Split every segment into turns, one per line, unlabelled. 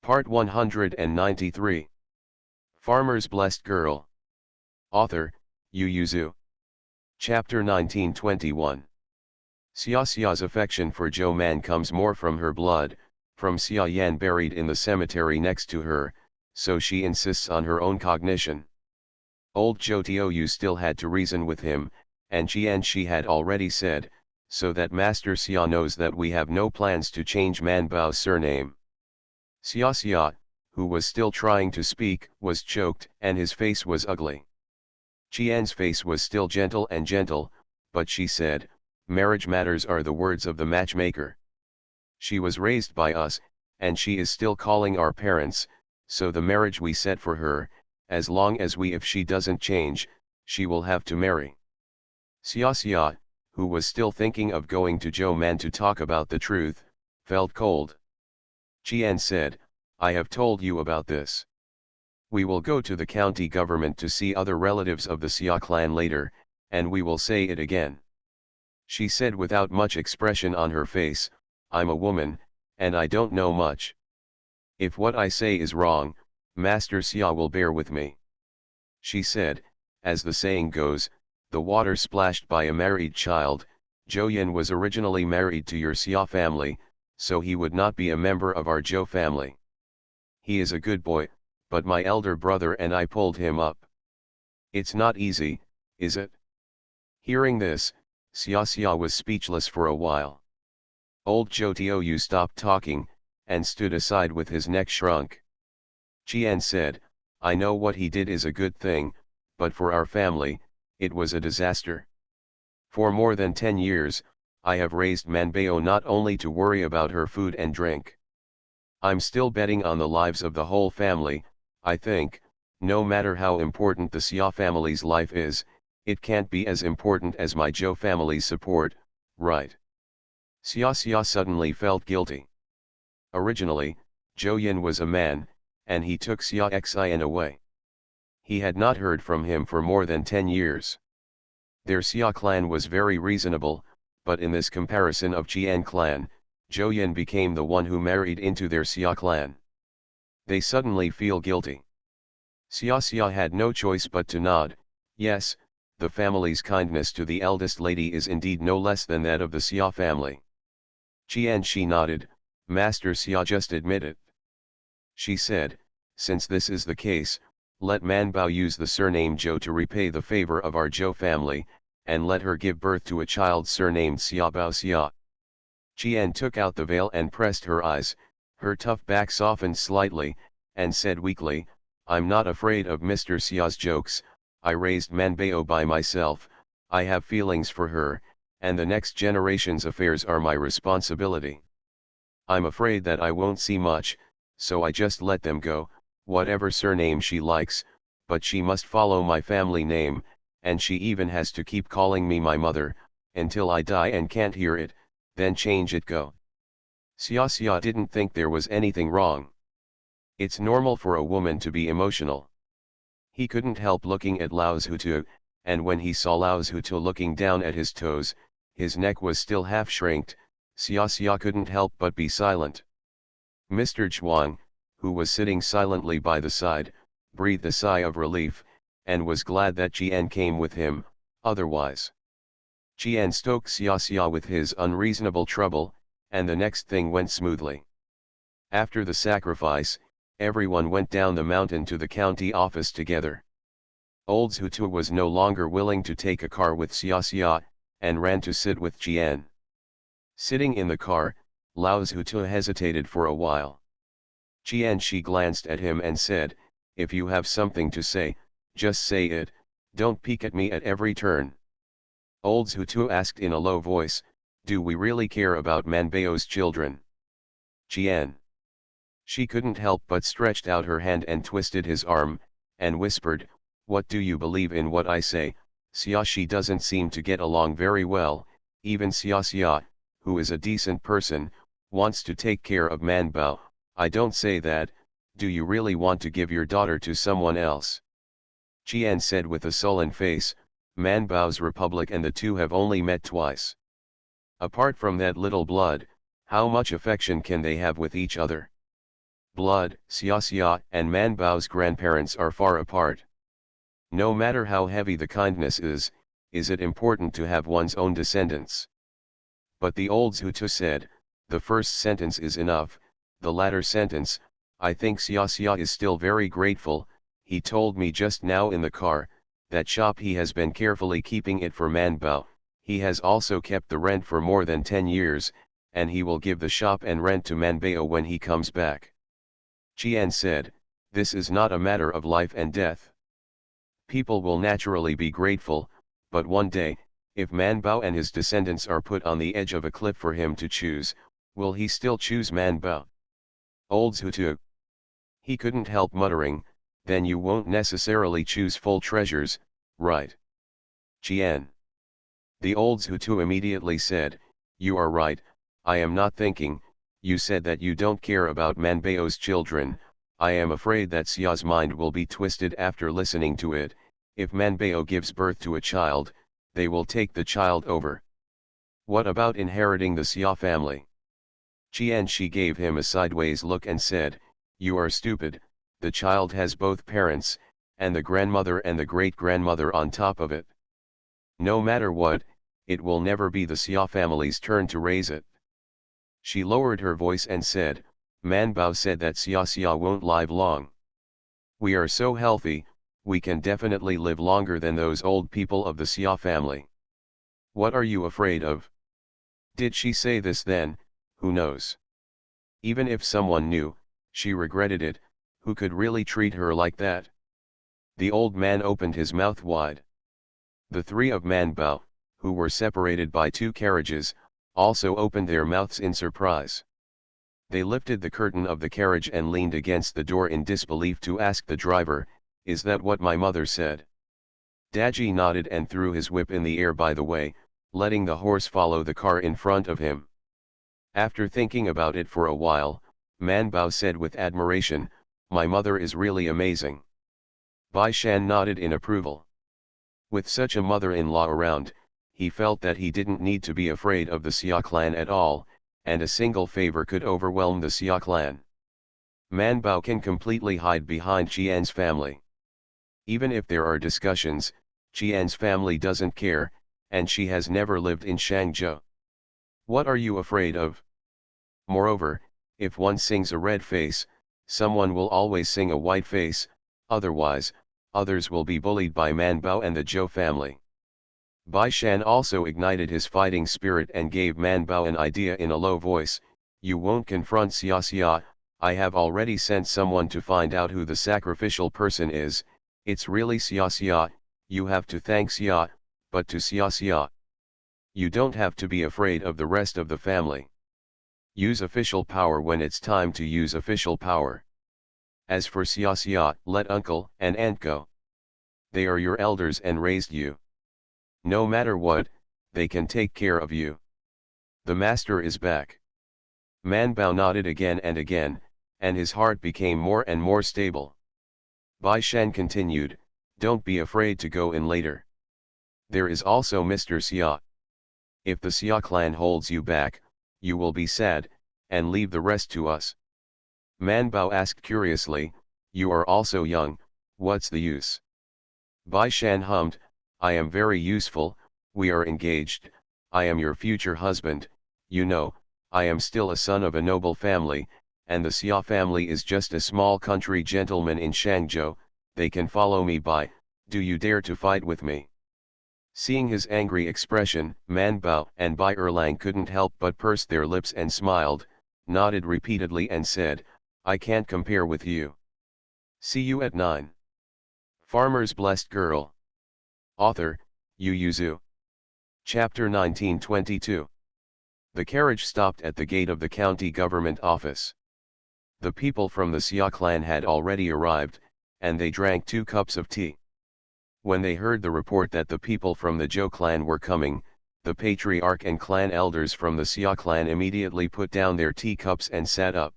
Part 193. Farmer's Blessed Girl. Author, Yu Yuzu. Chapter 1921. Xia Xia's affection for Zhou Man comes more from her blood, from Xia Yan buried in the cemetery next to her, so she insists on her own cognition. Old Zhou Tiaoyu still had to reason with him, and she had already said, so that Master Xia knows that we have no plans to change Man Bao's surname. Xia, who was still trying to speak, was choked, and his face was ugly. Qian's face was still gentle, but she said, "Marriage matters are the words of the matchmaker. She was raised by us, and she is still calling our parents, so the marriage we set for her, as long as if she doesn't change, she will have to marry." Xia, who was still thinking of going to Zhou Man to talk about the truth, felt cold. Qian said, "I have told you about this. We will go to the county government to see other relatives of the Xia clan later, and we will say it again." She said without much expression on her face, "I'm a woman, and I don't know much. If what I say is wrong, Master Xia will bear with me." She said, "As the saying goes, the water splashed by a married child. Zhou Yan was originally married to your Xia family, so he would not be a member of our Zhou family. He is a good boy, but my elder brother and I pulled him up. It's not easy, is it?" Hearing this, Xia was speechless for a while. Old Zhou Tiaoyu stopped talking, and stood aside with his neck shrunk. Qian said, "I know what he did is a good thing, but for our family, it was a disaster. For more than 10 years, I have raised Manbao not only to worry about her food and drink. I'm still betting on the lives of the whole family. I think, no matter how important the Xia family's life is, it can't be as important as my Zhou family's support, right?" Xia suddenly felt guilty. Originally, Zhou Yan was a man, and he took Xia Xian away. He had not heard from him for more than 10 years. Their Xia clan was very reasonable, but in this comparison of Qian clan, Zhou Yan became the one who married into their Xia clan. They suddenly feel guilty. Xia had no choice but to nod. Yes, the family's kindness to the eldest lady is indeed no less than that of the Xia family. She nodded, "Master Xia just admit it." She said, "Since this is the case, let Manbao use the surname Zhou to repay the favor of our Zhou family, and let her give birth to a child surnamed Xiaobao Xia." Qian took out the veil and pressed her eyes, her tough back softened slightly, and said weakly, "I'm not afraid of Mr. Xia's jokes. I raised Manbao by myself, I have feelings for her, and the next generation's affairs are my responsibility. I'm afraid that I won't see much, so I just let them go, whatever surname she likes, but she must follow my family name, and she even has to keep calling me my mother, until I die and can't hear it, then change it go." Xia didn't think there was anything wrong. It's normal for a woman to be emotional. He couldn't help looking at Lao Zhutu, and when he saw Lao Zhutu looking down at his toes, his neck was still half shrinked. Xia couldn't help but be silent. Mr. Zhuang, who was sitting silently by the side, breathed a sigh of relief, and was glad that Qian came with him, otherwise. Qian stoked Xia with his unreasonable trouble, and the next thing went smoothly. After the sacrifice, everyone went down the mountain to the county office together. Old Zhutu was no longer willing to take a car with Xia, and ran to sit with Qian. Sitting in the car, Lao Zhutu hesitated for a while. She glanced at him and said, "If you have something to say, just say it, don't peek at me at every turn." Old Zhutu asked in a low voice, "Do we really care about Manbao's children?" Qian. She couldn't help but stretched out her hand and twisted his arm, and whispered, "What do you believe in what I say, Xia? She doesn't seem to get along very well, even Xia, who is a decent person, wants to take care of Manbao. I don't say that. Do you really want to give your daughter to someone else?" Qian said with a sullen face, "Manbao's republic and the two have only met twice. Apart from that little blood, how much affection can they have with each other? blood. Xia Xia and Man Bao's grandparents are far apart. No matter how heavy the kindness is it important to have one's own descendants? But the old Zhutu said, the first sentence is enough, the latter sentence, I think Xia Xia is still very grateful. He told me just now in the car, that shop he has been carefully keeping it for Man Bao, he has also kept the rent for more than 10 years, and he will give the shop and rent to Man Bao when he comes back. Qian said, this is not a matter of life and death. People will naturally be grateful, but one day, if Man Bao and his descendants are put on the edge of a cliff for him to choose, will he still choose Man Bao? Old Zhutu. He couldn't help muttering, then you won't necessarily choose full treasures, right? Qian. The old Zhutu immediately said, you are right, I am not thinking, you said that you don't care about Man Bao's children, I am afraid that Xia's mind will be twisted after listening to it. If Man Bao gives birth to a child, they will take the child over. What about inheriting the Xia family? Qian Shi gave him a sideways look and said, you are stupid, the child has both parents, and the grandmother and the great-grandmother on top of it. No matter what, it will never be the Xia family's turn to raise it. She lowered her voice and said, Man Bao said that Xia Xia won't live long. We are so healthy, we can definitely live longer than those old people of the Xia family. What are you afraid of? Did she say this then? Who knows? Even if someone knew, she regretted it, who could really treat her like that? The old man opened his mouth wide. The three of Man Bao, who were separated by 2 carriages, also opened their mouths in surprise. They lifted the curtain of the carriage and leaned against the door in disbelief to ask the driver, is that what my mother said? Daji nodded and threw his whip in the air by the way, letting the horse follow the car in front of him. After thinking about it for a while, Man Bao said with admiration, my mother is really amazing. Bai Shan nodded in approval. With such a mother-in-law around, he felt that he didn't need to be afraid of the Xia clan at all, and a single favor could overwhelm the Xia clan. Man Bao can completely hide behind Qian's family. Even if there are discussions, Qian's family doesn't care, and she has never lived in Shangzhou. What are you afraid of? Moreover, if one sings a red face, someone will always sing a white face, otherwise, others will be bullied by Man Bao and the Zhou family. Bai Shan also ignited his fighting spirit and gave Man Bao an idea in a low voice, you won't confront Xia Xia, I have already sent someone to find out who the sacrificial person is, it's really Xia Xia, you have to thank Xia, but to Xia Xia. You don't have to be afraid of the rest of the family. Use official power when it's time to use official power. As for Xia Xia, let uncle and aunt go. They are your elders and raised you. No matter what, they can take care of you. The master is back. Man Bao nodded again, and his heart became more and more stable. Bai Shan continued, don't be afraid to go in later. There is also Mr. Xia. If the Xia clan holds you back, you will be sad, and leave the rest to us. Man Bao asked curiously, you are also young, what's the use? Bai Shan hummed, I am very useful, we are engaged, I am your future husband, you know, I am still a son of a noble family, and the Xia family is just a small country gentleman in Shangzhou, they can follow me by, do you dare to fight with me? Seeing his angry expression, Man Bao and Bai Erlang couldn't help but purse their lips and smiled, nodded repeatedly and said, I can't compare with you. See you at 9. Farmer's Blessed Girl. Author, Yu Zhu. Chapter 1922. The carriage stopped at the gate of the county government office. The people from the Xia clan had already arrived, and they drank 2 cups of tea. When they heard the report that the people from the Zhou clan were coming, the patriarch and clan elders from the Xia clan immediately put down their teacups and sat up.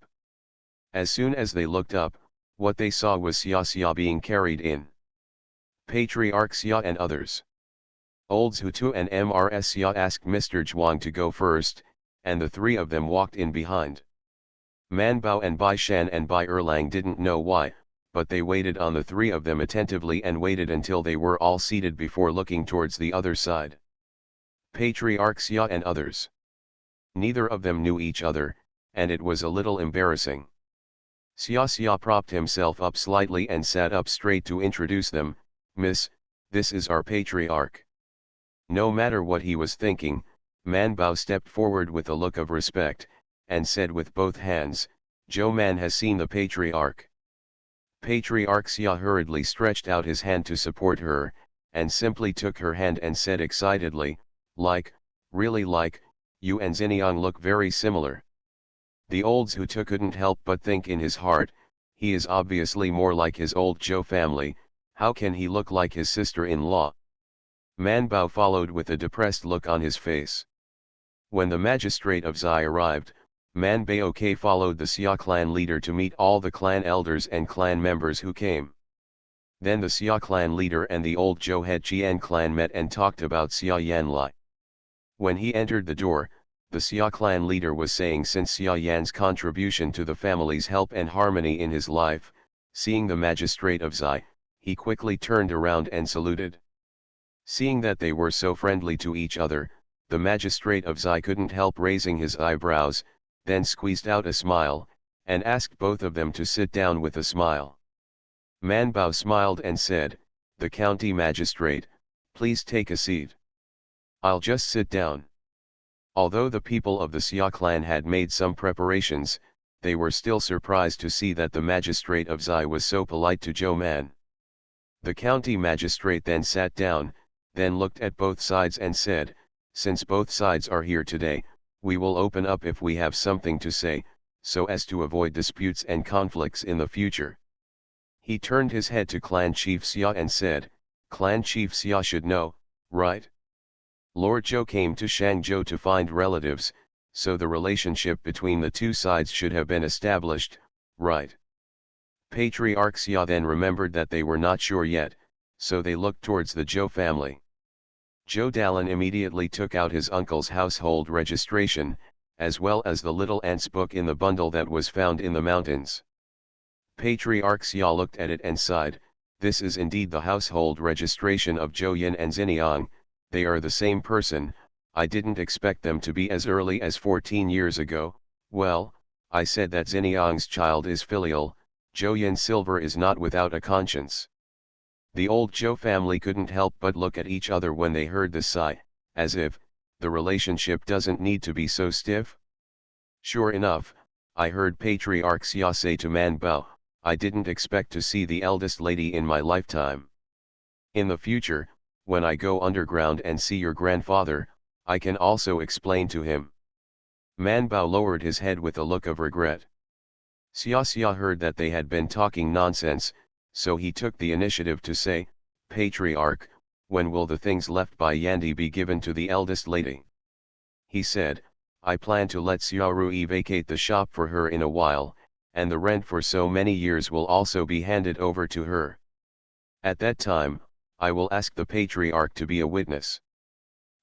As soon as they looked up, what they saw was Xia Xia being carried in. Patriarch Xia and others. Old Zhutu and Mrs. Xia asked Mr. Zhuang to go first, and the 3 of them walked in behind. Man Bao and Bai Shan and Bai Erlang didn't know why, but they waited on the three of them attentively and waited until they were all seated before looking towards the other side. Patriarch Xia and others. Neither of them knew each other, and it was a little embarrassing. Xia propped himself up slightly and sat up straight to introduce them. Miss, this is our patriarch. No matter what he was thinking, Man Bao stepped forward with a look of respect, and said with both hands, Zhou Man has seen the patriarch. Patriarch Xia hurriedly stretched out his hand to support her, and simply took her hand and said excitedly, really like, you and Xiniang look very similar. The old Zhutu couldn't help but think in his heart, he is obviously more like his old Zhou family, how can he look like his sister-in-law? Man Bao followed with a depressed look on his face. When the magistrate of Zai arrived, Man Baoke followed the Xia clan leader to meet all the clan elders and clan members who came. Then the Xia clan leader and the old Zhou head Qian clan met and talked about Xia Yanlai. When he entered the door, the Xia clan leader was saying since Xia Yan's contribution to the family's help and harmony in his life, seeing the magistrate of Zai, he quickly turned around and saluted. Seeing that they were so friendly to each other, the magistrate of Zai couldn't help raising his eyebrows, then squeezed out a smile, and asked both of them to sit down with a smile. Man Bao smiled and said, the county magistrate, please take a seat. I'll just sit down. Although the people of the Xia clan had made some preparations, they were still surprised to see that the magistrate of Zai was so polite to Zhou Man. The county magistrate then sat down, then looked at both sides and said, since both sides are here today, we will open up if we have something to say, so as to avoid disputes and conflicts in the future. He turned his head to Clan Chief Xia and said, Clan Chief Xia should know, right? Lord Zhou came to Shangzhou to find relatives, so the relationship between the two sides should have been established, right? Patriarch Xia then remembered that they were not sure yet, so they looked towards the Zhou family. Zhou Dalan immediately took out his uncle's household registration, as well as the little ant's book in the bundle that was found in the mountains. Patriarch Xia looked at it and sighed, this is indeed the household registration of Zhou Yin and Xiniang, they are the same person, I didn't expect them to be as early as 14 years ago. Well, I said that Xiniang's child is filial, Zhou Yin Silver is not without a conscience. The old Zhou family couldn't help but look at each other when they heard this sigh, as if, the relationship doesn't need to be so stiff. Sure enough, I heard Patriarch Xia say to Man Bao, I didn't expect to see the eldest lady in my lifetime. In the future, when I go underground and see your grandfather, I can also explain to him. Man Bao lowered his head with a look of regret. Xia heard that they had been talking nonsense, so he took the initiative to say, Patriarch, when will the things left by Yandi be given to the eldest lady? He said, I plan to let Xia Rui vacate the shop for her in a while, and the rent for so many years will also be handed over to her. At that time, I will ask the patriarch to be a witness.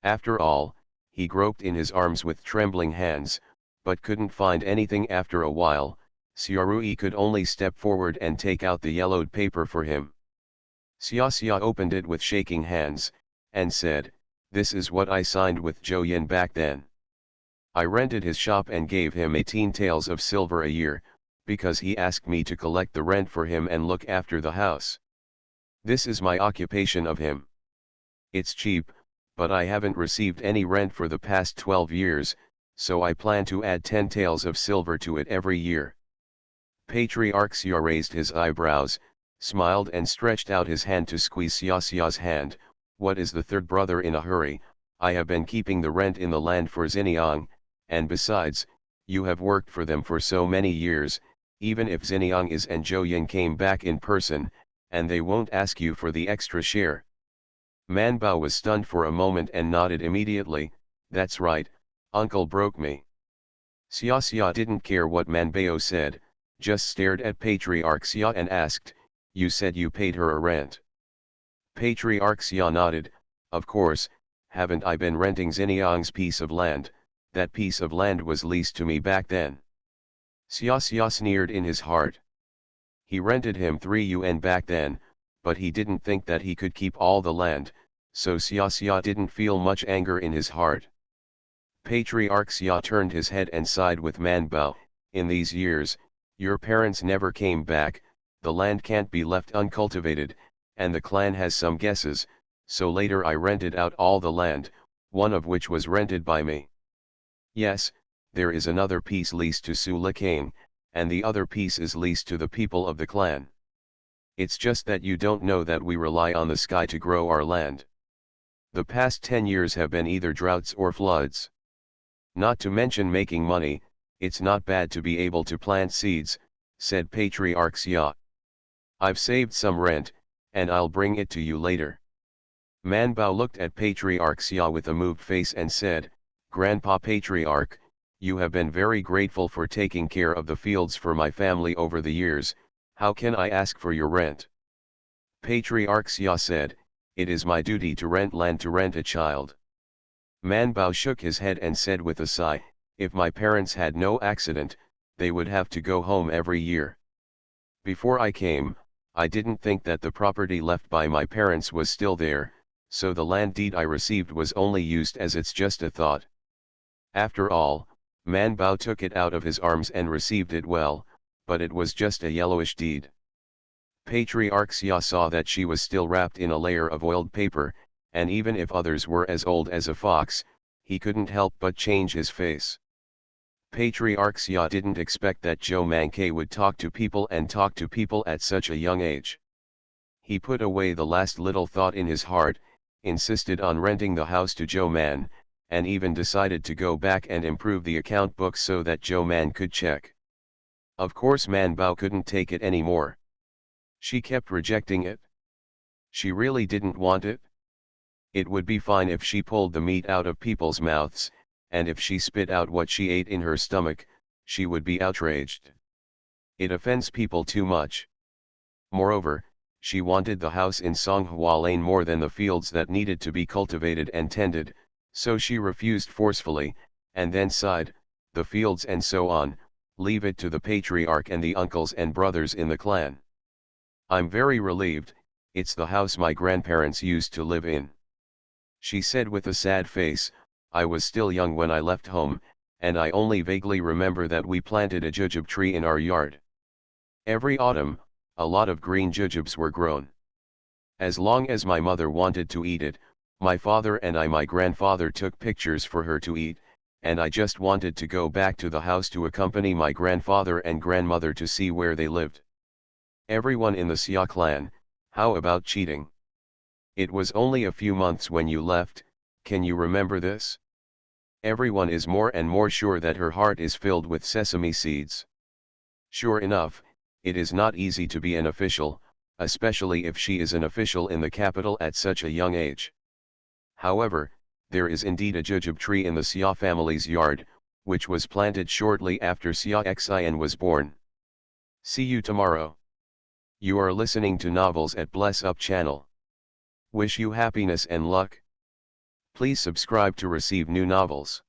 After all, he groped in his arms with trembling hands, but couldn't find anything. After a while, Xia Rui could only step forward and take out the yellowed paper for him. Xia opened it with shaking hands, and said, this is what I signed with Zhou Yin back then. I rented his shop and gave him 18 taels of silver a year, because he asked me to collect the rent for him and look after the house. This is my occupation of him. It's cheap, but I haven't received any rent for the past 12 years, so I plan to add 10 taels of silver to it every year. Patriarch Xia raised his eyebrows, smiled and stretched out his hand to squeeze Xia's hand. What is the third brother in a hurry? I have been keeping the rent in the land for Xiniang, and besides, you have worked for them for so many years, even if Xiniang is and Zhou Yin came back in person, and they won't ask you for the extra share. Man Bao was stunned for a moment and nodded immediately, that's right, uncle broke me. Xia didn't care what Man Bao said, just stared at Patriarch Xia and asked, you said you paid her a rent. Patriarch Xia nodded, of course, haven't I been renting Xiniang's piece of land? That piece of land was leased to me back then. Xia Xia sneered in his heart. He rented him 3 yuan back then, but he didn't think that he could keep all the land, so Xia Xia didn't feel much anger in his heart. Patriarch Xia turned his head and sighed with Man Bao. In these years, your parents never came back, the land can't be left uncultivated, and the clan has some guesses, so later I rented out all the land, one of which was rented by me. Yes, there is another piece leased to Su Likain, and the other piece is leased to the people of the clan. It's just that you don't know that we rely on the sky to grow our land. The past 10 years have been either droughts or floods. Not to mention making money, it's not bad to be able to plant seeds, said Patriarch Xia. I've saved some rent, and I'll bring it to you later. Man Bao looked at Patriarch Xia with a moved face and said, Grandpa Patriarch, you have been very grateful for taking care of the fields for my family over the years, how can I ask for your rent? Patriarch Xia said, it is my duty to rent land to rent a child. Man Bao shook his head and said with a sigh, if my parents had no accident, they would have to go home every year. Before I came, I didn't think that the property left by my parents was still there, so the land deed I received was only used as it's just a thought. After all, Man Bao took it out of his arms and received it well, but it was just a yellowish deed. Patriarch Xia saw that she was still wrapped in a layer of oiled paper, and even if others were as old as a fox, he couldn't help but change his face. Patriarch Xia didn't expect that Zhou Mankei would talk to people at such a young age. He put away the last little thought in his heart, insisted on renting the house to Zhou Man, and even decided to go back and improve the account books so that Zhou Man could check. Of course Man Bao couldn't take it anymore. She kept rejecting it. She really didn't want it. It would be fine if she pulled the meat out of people's mouths, and if she spit out what she ate in her stomach, she would be outraged. It offends people too much. Moreover, she wanted the house in Songhua Lane more than the fields that needed to be cultivated and tended, so she refused forcefully, and then sighed, the fields and so on, leave it to the patriarch and the uncles and brothers in the clan. I'm very relieved, it's the house my grandparents used to live in. She said with a sad face, I was still young when I left home, and I only vaguely remember that we planted a jujube tree in our yard. Every autumn, a lot of green jujubes were grown. As long as my mother wanted to eat it, my father and my grandfather took pictures for her to eat, and I just wanted to go back to the house to accompany my grandfather and grandmother to see where they lived. Everyone in the Xia clan, how about cheating? It was only a few months when you left, can you remember this? Everyone is more and more sure that her heart is filled with sesame seeds. Sure enough, it is not easy to be an official, especially if she is an official in the capital at such a young age. However, there is indeed a jujube tree in the Xia family's yard, which was planted shortly after Xia Xian was born. See you tomorrow. You are listening to Novels at Bless Up channel. Wish you happiness and luck. Please subscribe to receive new novels.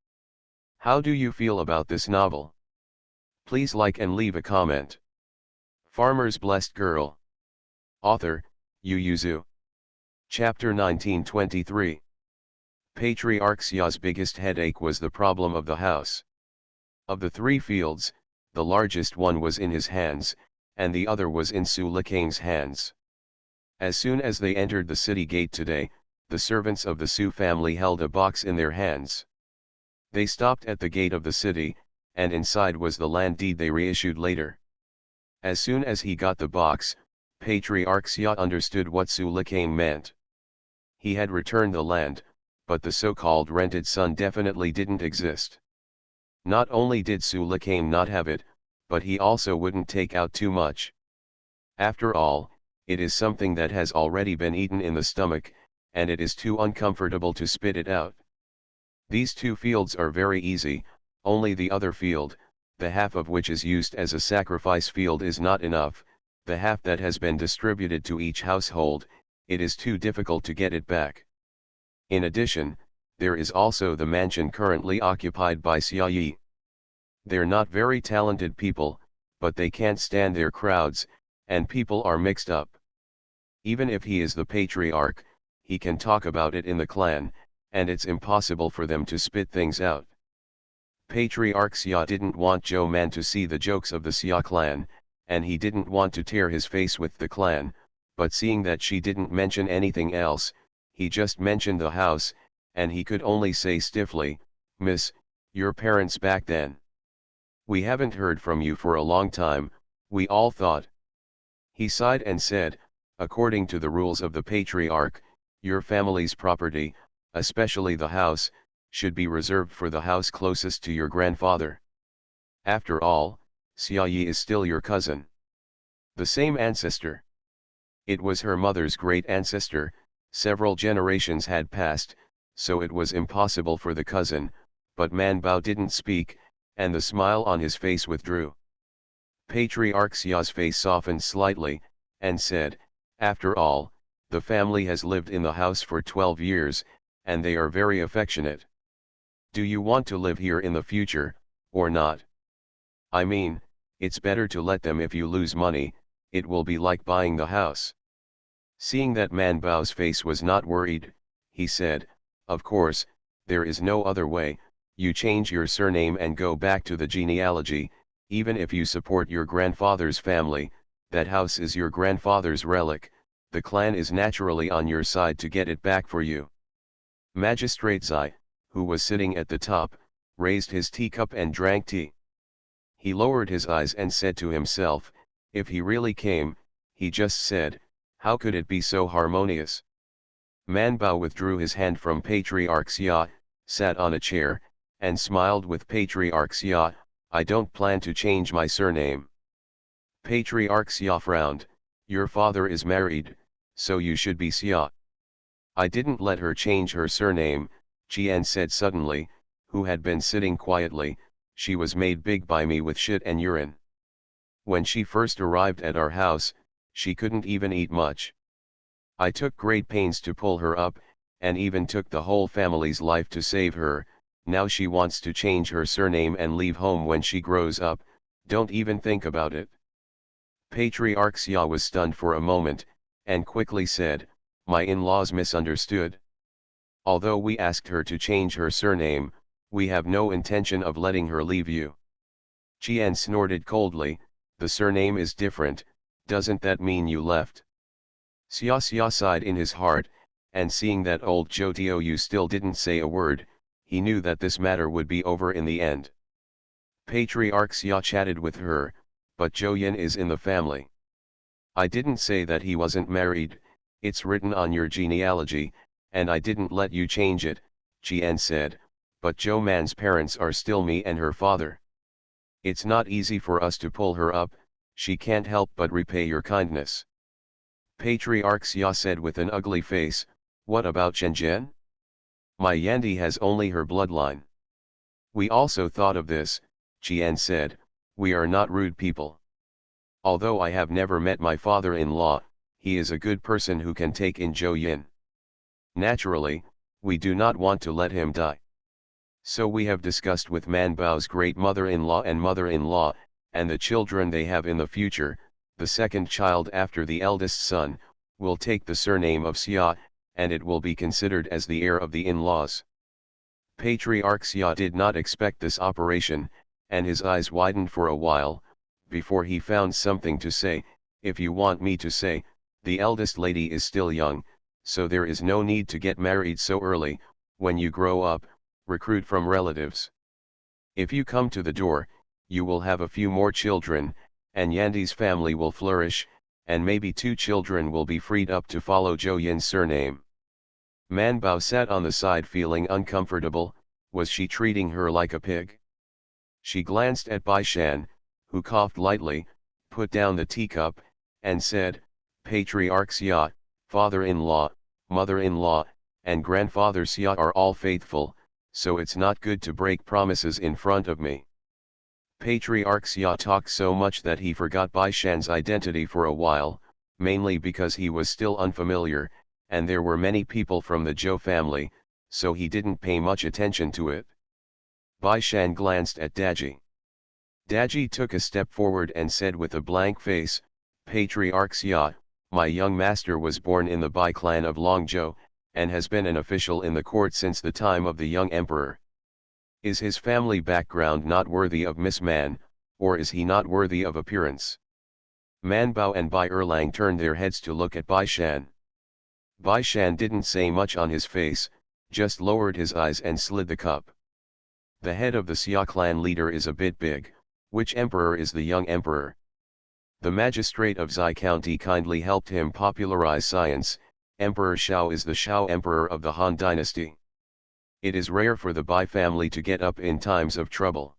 How do you feel about this novel? Please like and leave a comment. Farmer's Blessed Girl. Author, Yu Yuzu. Chapter 1923. Patriarch Xia's biggest headache was the problem of the house. Of the 3 fields, the largest one was in his hands, and the other was in Su Likain's hands. As soon as they entered the city gate today, the servants of the Su family held a box in their hands. They stopped at the gate of the city, and inside was the land deed they reissued later. As soon as he got the box, Patriarch Xia understood what Su Likain meant. He had returned the land, but the so-called rented son definitely didn't exist. Not only did Su Likain not have it, but he also wouldn't take out too much. After all, it is something that has already been eaten in the stomach, and it is too uncomfortable to spit it out. These 2 fields are very easy, only the other field, the half of which is used as a sacrifice field, is not enough, the half that has been distributed to each household, it is too difficult to get it back. In addition, there is also the mansion currently occupied by Xia Yi. They're not very talented people, but they can't stand their crowds, and people are mixed up. Even if he is the patriarch, he can talk about it in the clan, and it's impossible for them to spit things out. Patriarch Xia didn't want Zhou Man to see the jokes of the Xia clan, and he didn't want to tear his face with the clan, but seeing that she didn't mention anything else, he just mentioned the house, and he could only say stiffly, "Miss, your parents back then. We haven't heard from you for a long time, we all thought." He sighed and said, "According to the rules of the patriarch, your family's property, especially the house, should be reserved for the house closest to your grandfather. After all, Xia Yi is still your cousin. The same ancestor. It was her mother's great ancestor, several generations had passed, so it was impossible for the cousin, but Man Bao didn't speak, and the smile on his face withdrew. Patriarch Xia's face softened slightly, and said, "After all, the family has lived in the house for 12 years, and they are very affectionate. Do you want to live here in the future, or not? I mean, it's better to let them. If you lose money, it will be like buying the house." Seeing that Man Bao's face was not worried, he said, "Of course, there is no other way. You change your surname and go back to the genealogy. Even if you support your grandfather's family, that house is your grandfather's relic, the clan is naturally on your side to get it back for you." Magistrate Zai, who was sitting at the top, raised his teacup and drank tea. He lowered his eyes and said to himself, if he really came, he just said, how could it be so harmonious? Man Bao withdrew his hand from Patriarch Xia, sat on a chair, and smiled with Patriarch Xia, "I don't plan to change my surname." Patriarch Xia frowned, "Your father is married, so you should be Xia." "I didn't let her change her surname," Qian said suddenly, who had been sitting quietly. "She was made big by me with shit and urine. When she first arrived at our house, she couldn't even eat much. I took great pains to pull her up, and even took the whole family's life to save her. Now she wants to change her surname and leave home when she grows up. Don't even think about it." Patriarch Xia was stunned for a moment, and quickly said, "My in-laws misunderstood. Although we asked her to change her surname, we have no intention of letting her leave you." Qian snorted coldly, "The surname is different, doesn't that mean you left?" Xia sighed in his heart, and seeing that old Zhou Tiou still didn't say a word, he knew that this matter would be over in the end. Patriarch Xia chatted with her, "But Zhou Yin is in the family." "I didn't say that he wasn't married, it's written on your genealogy, and I didn't let you change it," Qian said, "but Zhou Man's parents are still me and her father. It's not easy for us to pull her up, she can't help but repay your kindness." Patriarch Xia said with an ugly face, "What about Zhenjian? My Yandi has only her bloodline." "We also thought of this," Qian said, "we are not rude people. Although I have never met my father-in-law, he is a good person who can take in Zhou Yin. Naturally, we do not want to let him die. So we have discussed with Man Bao's great mother-in-law and mother-in-law, and the children they have in the future. The second child after the eldest son, will take the surname of Xia, and it will be considered as the heir of the in-laws." Patriarch Xia did not expect this operation, and his eyes widened for a while, before he found something to say. "If you want me to say, the eldest lady is still young, so there is no need to get married so early. When you grow up, recruit from relatives. If you come to the door, you will have a few more children, and Yandi's family will flourish, and maybe 2 children will be freed up to follow Zhou Yin's surname." Man Bao sat on the side feeling uncomfortable. Was she treating her like a pig? She glanced at Bai Shan, who coughed lightly, put down the teacup, and said, "Patriarch Xia, father-in-law, mother-in-law, and grandfather Xia are all faithful, so it's not good to break promises in front of me." Patriarch Xia talked so much that he forgot Bai Shan's identity for a while, mainly because he was still unfamiliar, and there were many people from the Zhou family, so he didn't pay much attention to it. Bai Shan glanced at Daji. Daji took a step forward and said with a blank face, Patriarch Xia, my young master was born in the Bai clan of Longzhou, and has been an official in the court since the time of the young emperor. Is his family background not worthy of Miss Man, or is he not worthy of appearance? Man Bao and Bai Erlang turned their heads to look at Bai Shan. Bai Shan didn't say much on his face, just lowered his eyes and slid the cup. The head of the Xia clan leader is a bit big. Which emperor is the young emperor? The magistrate of Zai County kindly helped him popularize science. Emperor Shao is the Shao emperor of the Han dynasty. It is rare for the Bai family to get up in times of trouble.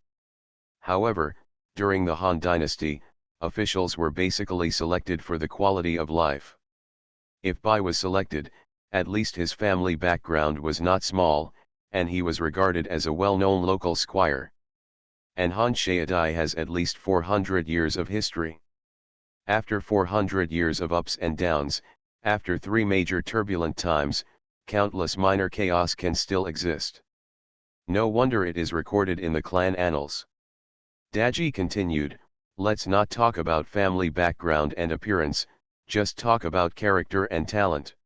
However, during the Han dynasty, officials were basically selected for the quality of life. If Bai was selected, at least his family background was not small, and he was regarded as a well-known local squire. And Han Shaodai has at least 400 years of history. After 400 years of ups and downs, after 3 major turbulent times, countless minor chaos can still exist. No wonder it is recorded in the clan annals. Daji continued, let's not talk about family background and appearance, just talk about character and talent.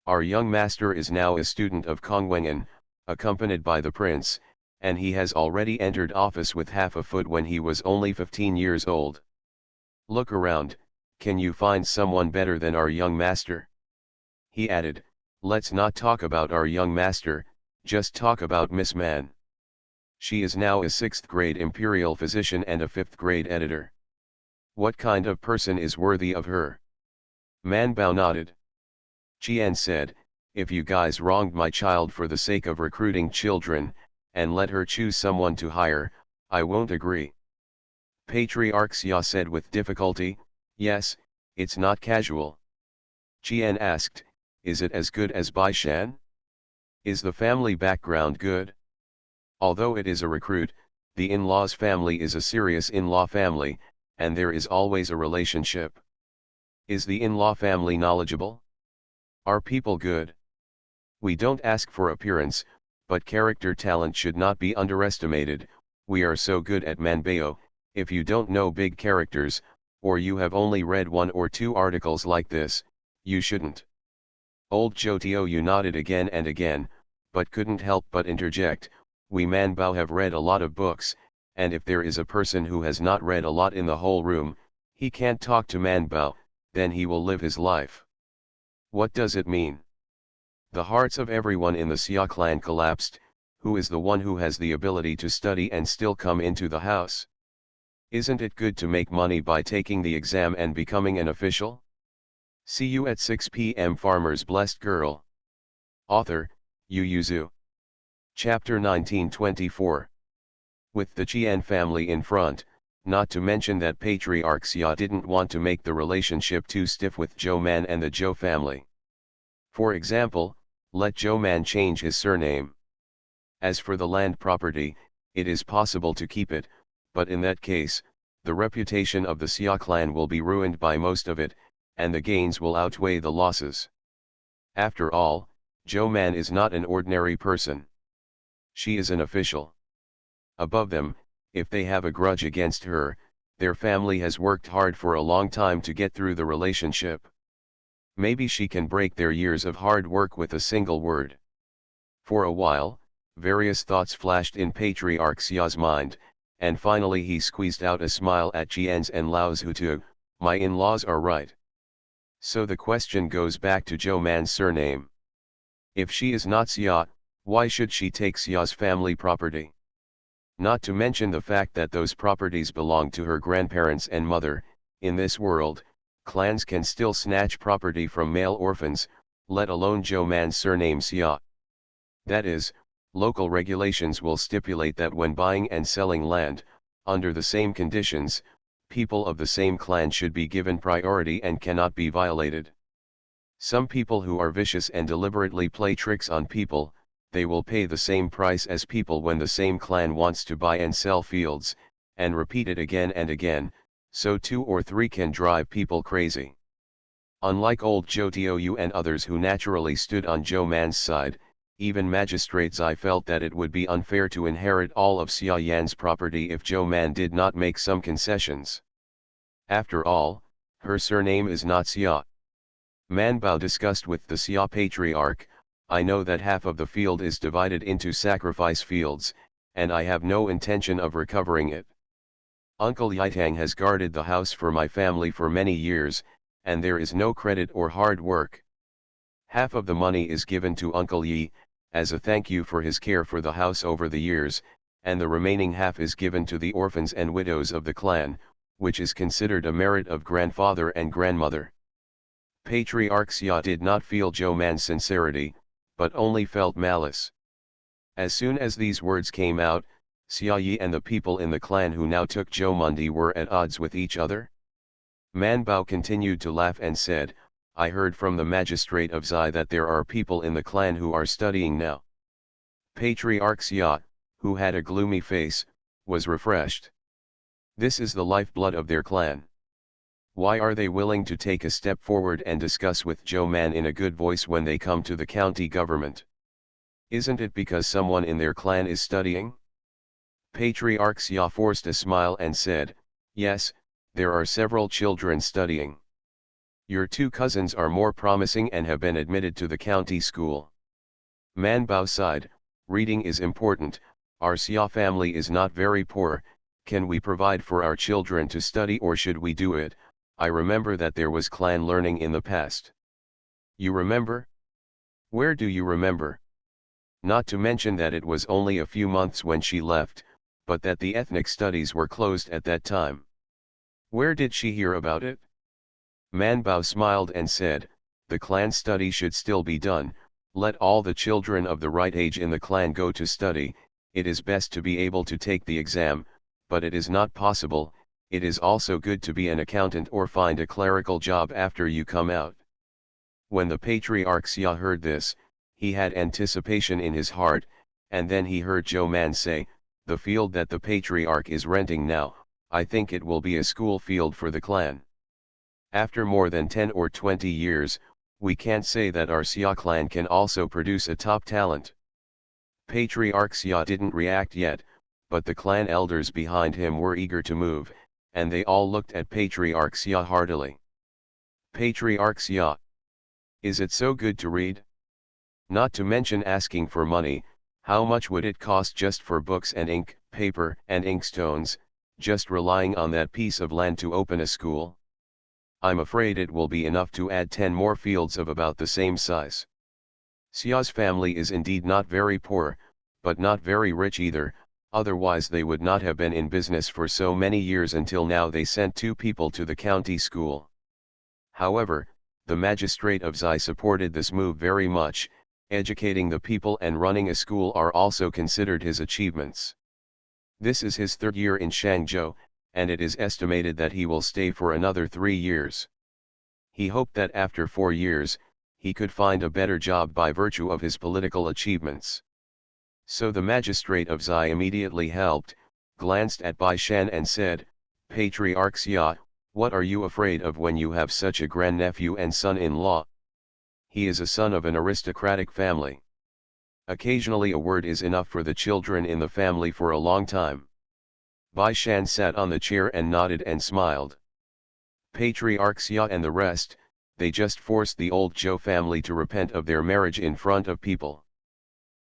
Our young master is now a student of Kongwengan, accompanied by the prince, and he has already entered office with half a foot when he was only 15 years old. Look around, can you find someone better than our young master? He added, let's not talk about our young master, just talk about Miss Man. She is now a 6th grade imperial physician and a 5th grade editor. What kind of person is worthy of her? Man Bao nodded. Qian said, if you guys wronged my child for the sake of recruiting children, and let her choose someone to hire, I won't agree. Patriarch Xia said with difficulty, yes, it's not casual. Qian asked, is it as good as Bai Shan? Is the family background good? Although it is a recruit, the in-law's family is a serious in-law family, and there is always a relationship. Is the in-law family knowledgeable? Are people good? We don't ask for appearance, but character talent should not be underestimated. We are so good at Manbao, if you don't know big characters, or you have only read 1 or 2 articles like this, you shouldn't. Old Zhou nodded again and again, but couldn't help but interject, we Manbao have read a lot of books, and if there is a person who has not read a lot in the whole room, he can't talk to Manbao, then he will live his life. What does it mean? The hearts of everyone in the Xia clan collapsed. Who is the one who has the ability to study and still come into the house? Isn't it good to make money by taking the exam and becoming an official? See you at 6 p.m. Farmer's Blessed Girl. Author, Yu Yuzu. Chapter 1924. With the Qian family in front, not to mention that Patriarch Xia didn't want to make the relationship too stiff with Zhou Man and the Zhou family. For example, let Zhou Man change his surname. As for the land property, it is possible to keep it, but in that case, the reputation of the Xia clan will be ruined by most of it, and the gains will outweigh the losses. After all, Zhou Man is not an ordinary person. She is an official. Above them, if they have a grudge against her, their family has worked hard for a long time to get through the relationship. Maybe she can break their years of hard work with a single word. For a while, various thoughts flashed in Patriarch Xia's mind, and finally he squeezed out a smile at Qian's and Lao's Hutu, my in-laws are right. So the question goes back to Zhou Man's surname. If she is not Xia, why should she take Xia's family property? Not to mention the fact that those properties belong to her grandparents and mother. In this world, clans can still snatch property from male orphans, let alone Zhou Man's surname Xia. That is, local regulations will stipulate that when buying and selling land, under the same conditions, people of the same clan should be given priority and cannot be violated. Some people who are vicious and deliberately play tricks on people, they will pay the same price as people when the same clan wants to buy and sell fields, and repeat it again and again, so 2 or 3 can drive people crazy. Unlike old Zhou Tiu and others who naturally stood on Zhou Man's side, even Magistrate Zai felt that it would be unfair to inherit all of Xia Yan's property if Zhou Man did not make some concessions. After all, her surname is not Xia. Man Bao discussed with the Xia patriarch, I know that half of the field is divided into sacrifice fields, and I have no intention of recovering it. Uncle Yitang has guarded the house for my family for many years, and there is no credit or hard work. Half of the money is given to Uncle Yi, as a thank you for his care for the house over the years, and the remaining half is given to the orphans and widows of the clan, which is considered a merit of grandfather and grandmother. Patriarch Xia did not feel Zhou Man's sincerity, but only felt malice. As soon as these words came out, Xia Yi and the people in the clan who now took Zhou Mundi were at odds with each other. Man Bao continued to laugh and said, I heard from the magistrate of Zai that there are people in the clan who are studying now. Patriarch Xia, who had a gloomy face, was refreshed. This is the lifeblood of their clan. Why are they willing to take a step forward and discuss with Zhou Man in a good voice when they come to the county government? Isn't it because someone in their clan is studying? Patriarch Xia forced a smile and said, yes, there are several children studying. Your two cousins are more promising and have been admitted to the county school. Man Bao sighed, reading is important, our Xia family is not very poor, can we provide for our children to study or should we do it? I remember that there was clan learning in the past. You remember? Where do you remember? Not to mention that it was only a few months when she left, but that the ethnic studies were closed at that time. Where did she hear about it? Man Bao smiled and said, the clan study should still be done, let all the children of the right age in the clan go to study, it is best to be able to take the exam, but it is not possible, it is also good to be an accountant or find a clerical job after you come out. When the Patriarch Xia heard this, he had anticipation in his heart, and then he heard Zhou Man say, the field that the Patriarch is renting now, I think it will be a school field for the clan. After more than 10 or 20 years, we can't say that our Xia clan can also produce a top talent. Patriarch Xia didn't react yet, but the clan elders behind him were eager to move, and they all looked at Patriarch Xia heartily. Patriarch Xia, is it so good to read? Not to mention asking for money, how much would it cost just for books and ink, paper and inkstones, just relying on that piece of land to open a school? I'm afraid it will be enough to add 10 more fields of about the same size. Xia's family is indeed not very poor, but not very rich either, otherwise they would not have been in business for so many years until now they sent 2 people to the county school. However, the magistrate of Zai supported this move very much, educating the people and running a school are also considered his achievements. This is his 3rd year in Shangzhou, and it is estimated that he will stay for another 3 years. He hoped that after 4 years, he could find a better job by virtue of his political achievements. So the magistrate of Zai immediately helped, glanced at Bai Shan and said, Patriarch Xia, what are you afraid of when you have such a grandnephew and son-in-law? He is a son of an aristocratic family. Occasionally a word is enough for the children in the family for a long time. Bai Shan sat on the chair and nodded and smiled. Patriarch Xia and the rest, they just forced the old Zhou family to repent of their marriage in front of people.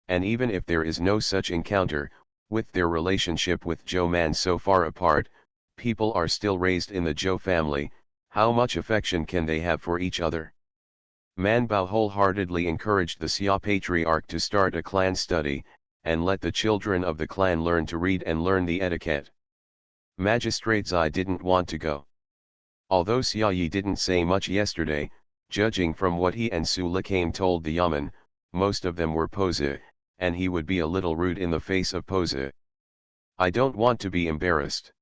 And even if there is no such encounter, with their relationship with Zhou Man so far apart, people are still raised in the Zhou family, how much affection can they have for each other? Man Bao wholeheartedly encouraged the Xia patriarch to start a clan study, and let the children of the clan learn to read and learn the etiquette. Magistrate Zai didn't want to go. Although Xia Yi didn't say much yesterday, judging from what he and Su Likame told the yamen, most of them were pose, and he would be a little rude in the face of pose. I don't want to be embarrassed.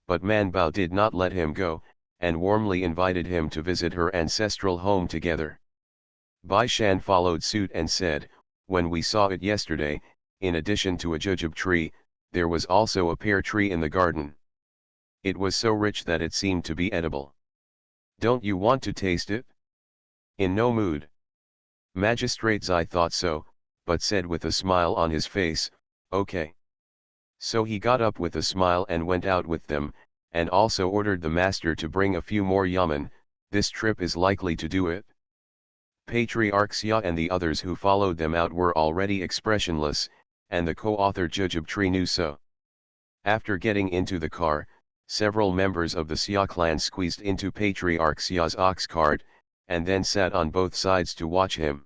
But Man Bao did not let him go, and warmly invited him to visit her ancestral home together. Bai Shan followed suit and said, when we saw it yesterday, in addition to a jujube tree, there was also a pear tree in the garden. It was so rich that it seemed to be edible. Don't you want to taste it? In no mood. Magistrate Zai thought so, but said with a smile on his face, "Okay." So he got up with a smile and went out with them, and also ordered the master to bring a few more yamen. This trip is likely to do it. Patriarch Xia and the others who followed them out were already expressionless, and the co-author Jujubtree knew so. After getting into the car, several members of the Xia clan squeezed into Patriarch Xia's ox cart, and then sat on both sides to watch him.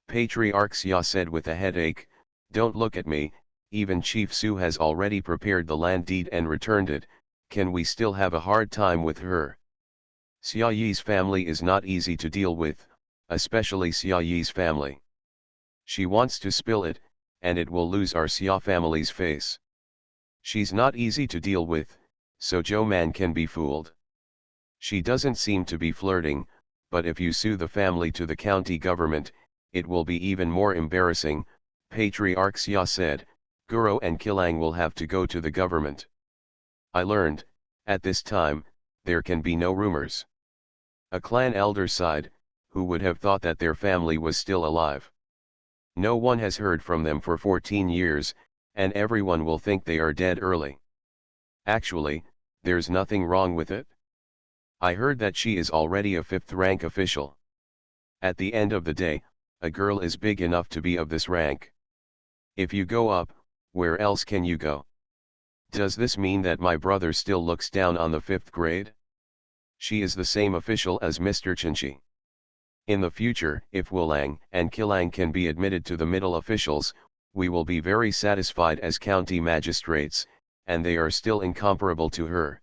Patriarch Xia said with a headache, "Don't look at me, even Chief Su has already prepared the land deed and returned it, can we still have a hard time with her? Xia Yi's family is not easy to deal with, especially Xia Yi's family. She wants to spill it, and it will lose our Xia family's face. She's not easy to deal with, so Zhou Man can be fooled. She doesn't seem to be flirting, but if you sue the family to the county government, it will be even more embarrassing," Patriarch Xia said. "Guro and Kilang will have to go to the government. I learned, at this time, there can be no rumors." A clan elder sighed, who would have thought that their family was still alive. "No one has heard from them for 14 years, and everyone will think they are dead early. Actually, there's nothing wrong with it. I heard that she is already a 5th rank official. At the end of the day, a girl is big enough to be of this rank. If you go up, where else can you go? Does this mean that my brother still looks down on the 5th grade? She is the same official as Mr. Chenchi. In the future, if Wulang and Kilang can be admitted to the middle officials, we will be very satisfied as county magistrates, and they are still incomparable to her.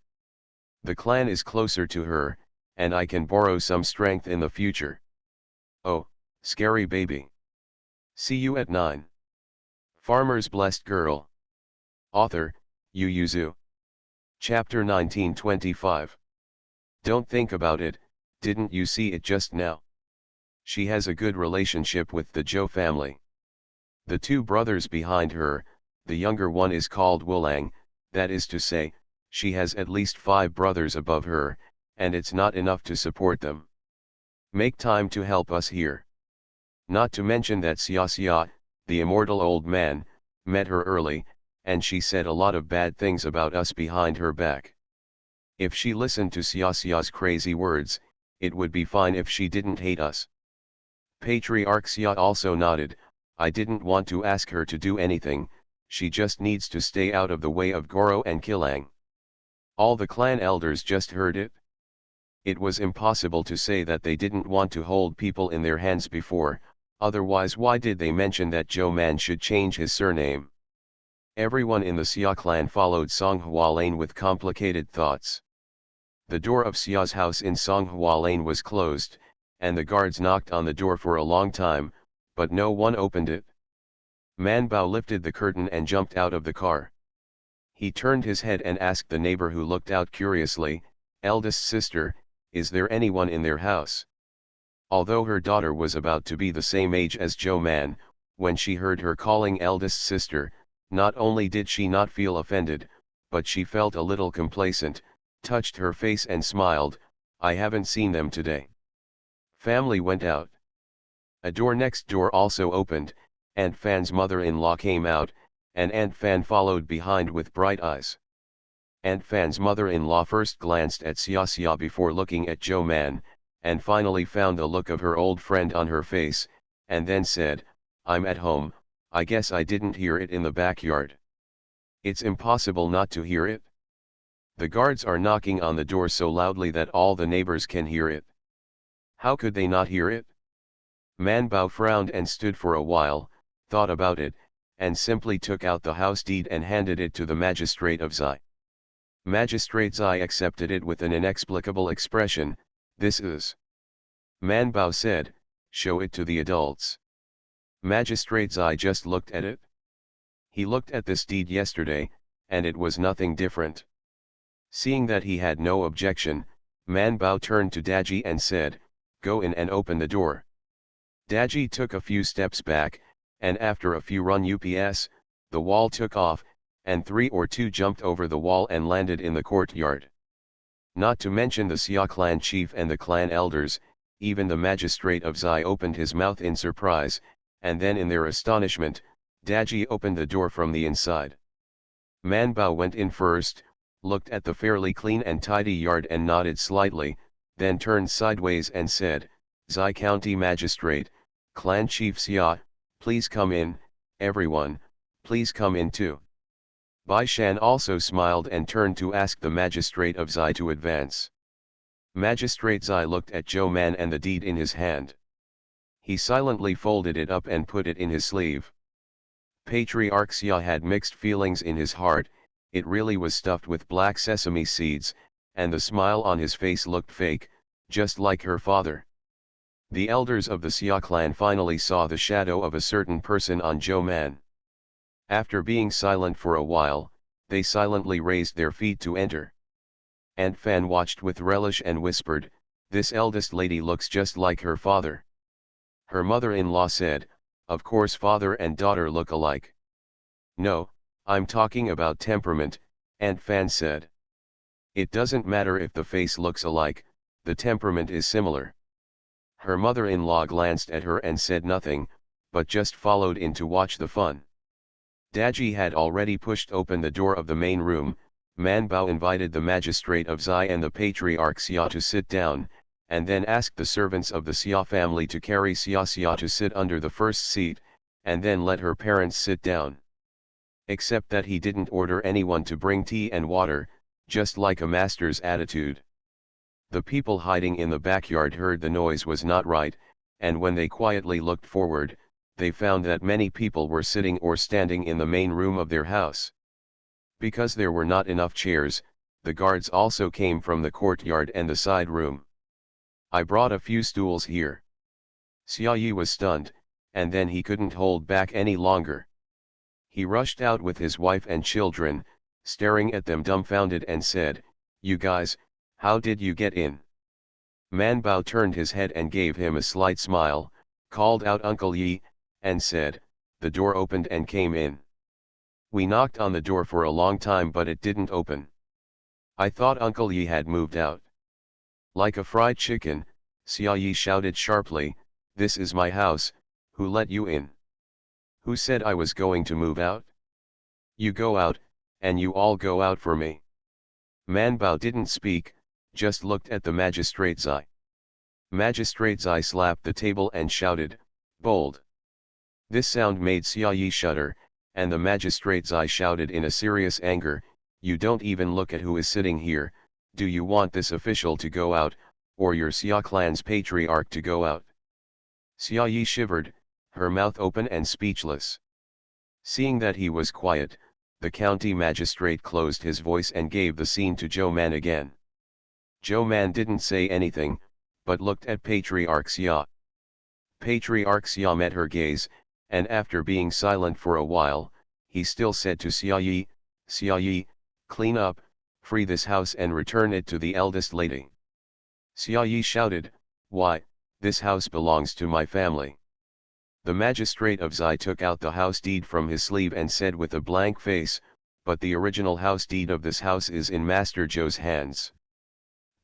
The clan is closer to her, and I can borrow some strength in the future. Oh, scary baby. See you at 9. Farmer's Blessed Girl. Author, Yu Yuzu. Chapter 1925. Don't think about it, didn't you see it just now? She has a good relationship with the Zhou family. The two brothers behind her, the younger one is called Wulang, that is to say, she has at least 5 brothers above her, and it's not enough to support them. Make time to help us here. Not to mention that Xia Xia, the immortal old man, met her early, and she said a lot of bad things about us behind her back. If she listened to Xia Xia's crazy words, it would be fine if she didn't hate us." Patriarch Xia also nodded. "I didn't want to ask her to do anything, she just needs to stay out of the way of Goro and Kilang." All the clan elders just heard it. It was impossible to say that they didn't want to hold people in their hands before, otherwise why did they mention that Zhou Man should change his surname? Everyone in the Xia clan followed Songhua Lane with complicated thoughts. The door of Xia's house in Songhua Lane was closed, and the guards knocked on the door for a long time, but no one opened it. Man Bao lifted the curtain and jumped out of the car. He turned his head and asked the neighbor who looked out curiously, "Eldest sister, is there anyone in their house?" Although her daughter was about to be the same age as Zhou Man, when she heard her calling eldest sister, not only did she not feel offended, but she felt a little complacent, touched her face and smiled, "I haven't seen them today." Family went out. A door next door also opened, Aunt Fan's mother-in-law came out, and Aunt Fan followed behind with bright eyes. Aunt Fan's mother-in-law first glanced at Xia Xia before looking at Zhou Man, and finally found the look of her old friend on her face, and then said, "I'm at home, I guess I didn't hear it in the backyard." It's impossible not to hear it. The guards are knocking on the door so loudly that all the neighbors can hear it. How could they not hear it? Man Bao frowned and stood for a while, thought about it, and simply took out the house deed and handed it to the magistrate of Zai. Magistrate Zai accepted it with an inexplicable expression. "This is..." Man Bao said, "Show it to the adults." Magistrate Zai just looked at it. He looked at this deed yesterday, and it was nothing different. Seeing that he had no objection, Man Bao turned to Daji and said, "Go in and open the door." Daji took a few steps back, and after a few ups, the wall took off, and 3 or 2 jumped over the wall and landed in the courtyard. Not to mention the Xia clan chief and the clan elders, even the magistrate of Zai opened his mouth in surprise, and then in their astonishment, Daji opened the door from the inside. Manbao went in first, looked at the fairly clean and tidy yard and nodded slightly, then turned sideways and said, "Zai County Magistrate, Clan Chief Xia, please come in, everyone, please come in too." Bai Shan also smiled and turned to ask the magistrate of Zai to advance. Magistrate Zai looked at Zhou Man and the deed in his hand. He silently folded it up and put it in his sleeve. Patriarch Xia had mixed feelings in his heart. It really was stuffed with black sesame seeds, and the smile on his face looked fake, just like her father. The elders of the Xia clan finally saw the shadow of a certain person on Zhou Man. After being silent for a while, they silently raised their feet to enter. Aunt Fan watched with relish and whispered, "This eldest lady looks just like her father." Her mother-in-law said, "Of course father and daughter look alike." "No, I'm talking about temperament," Aunt Fan said. "It doesn't matter if the face looks alike, the temperament is similar." Her mother-in-law glanced at her and said nothing, but just followed in to watch the fun. Daji had already pushed open the door of the main room. Manbao invited the magistrate of Zai and the patriarch Xia to sit down, and then asked the servants of the Xia family to carry Xia to sit under the first seat, and then let her parents sit down. Except that he didn't order anyone to bring tea and water, just like a master's attitude. The people hiding in the backyard heard the noise was not right, and when they quietly looked forward, they found that many people were sitting or standing in the main room of their house. Because there were not enough chairs, the guards also came from the courtyard and the side room. "I brought a few stools here." Xia Yi was stunned, and then he couldn't hold back any longer. He rushed out with his wife and children, staring at them dumbfounded and said, "You guys, how did you get in?" Manbao turned his head and gave him a slight smile, called out Uncle Yi, and said, "The door opened and came in. We knocked on the door for a long time but it didn't open. I thought Uncle Yi had moved out." Like a fried chicken, Xia Yi shouted sharply, "This is my house, who let you in? Who said I was going to move out? You go out, and you all go out for me." Manbao didn't speak, just looked at the magistrate's eye. Magistrate's eye slapped the table and shouted, "Bold." This sound made Xia Yi shudder, and the magistrate's eye shouted in a serious anger, "You don't even look at who is sitting here. Do you want this official to go out, or your Xia clan's patriarch to go out?" Xia Yi shivered, her mouth open and speechless. Seeing that he was quiet, the county magistrate closed his voice and gave the scene to Zhou Man again. Zhou Man didn't say anything, but looked at Patriarch Xia. Patriarch Xia met her gaze, and after being silent for a while, he still said to Xia Yi, "Xia Yi, clean up, free this house and return it to the eldest lady." Xia Yi shouted, "Why, this house belongs to my family." The magistrate of Zai took out the house deed from his sleeve and said with a blank face, "But the original house deed of this house is in Master Zhou's hands."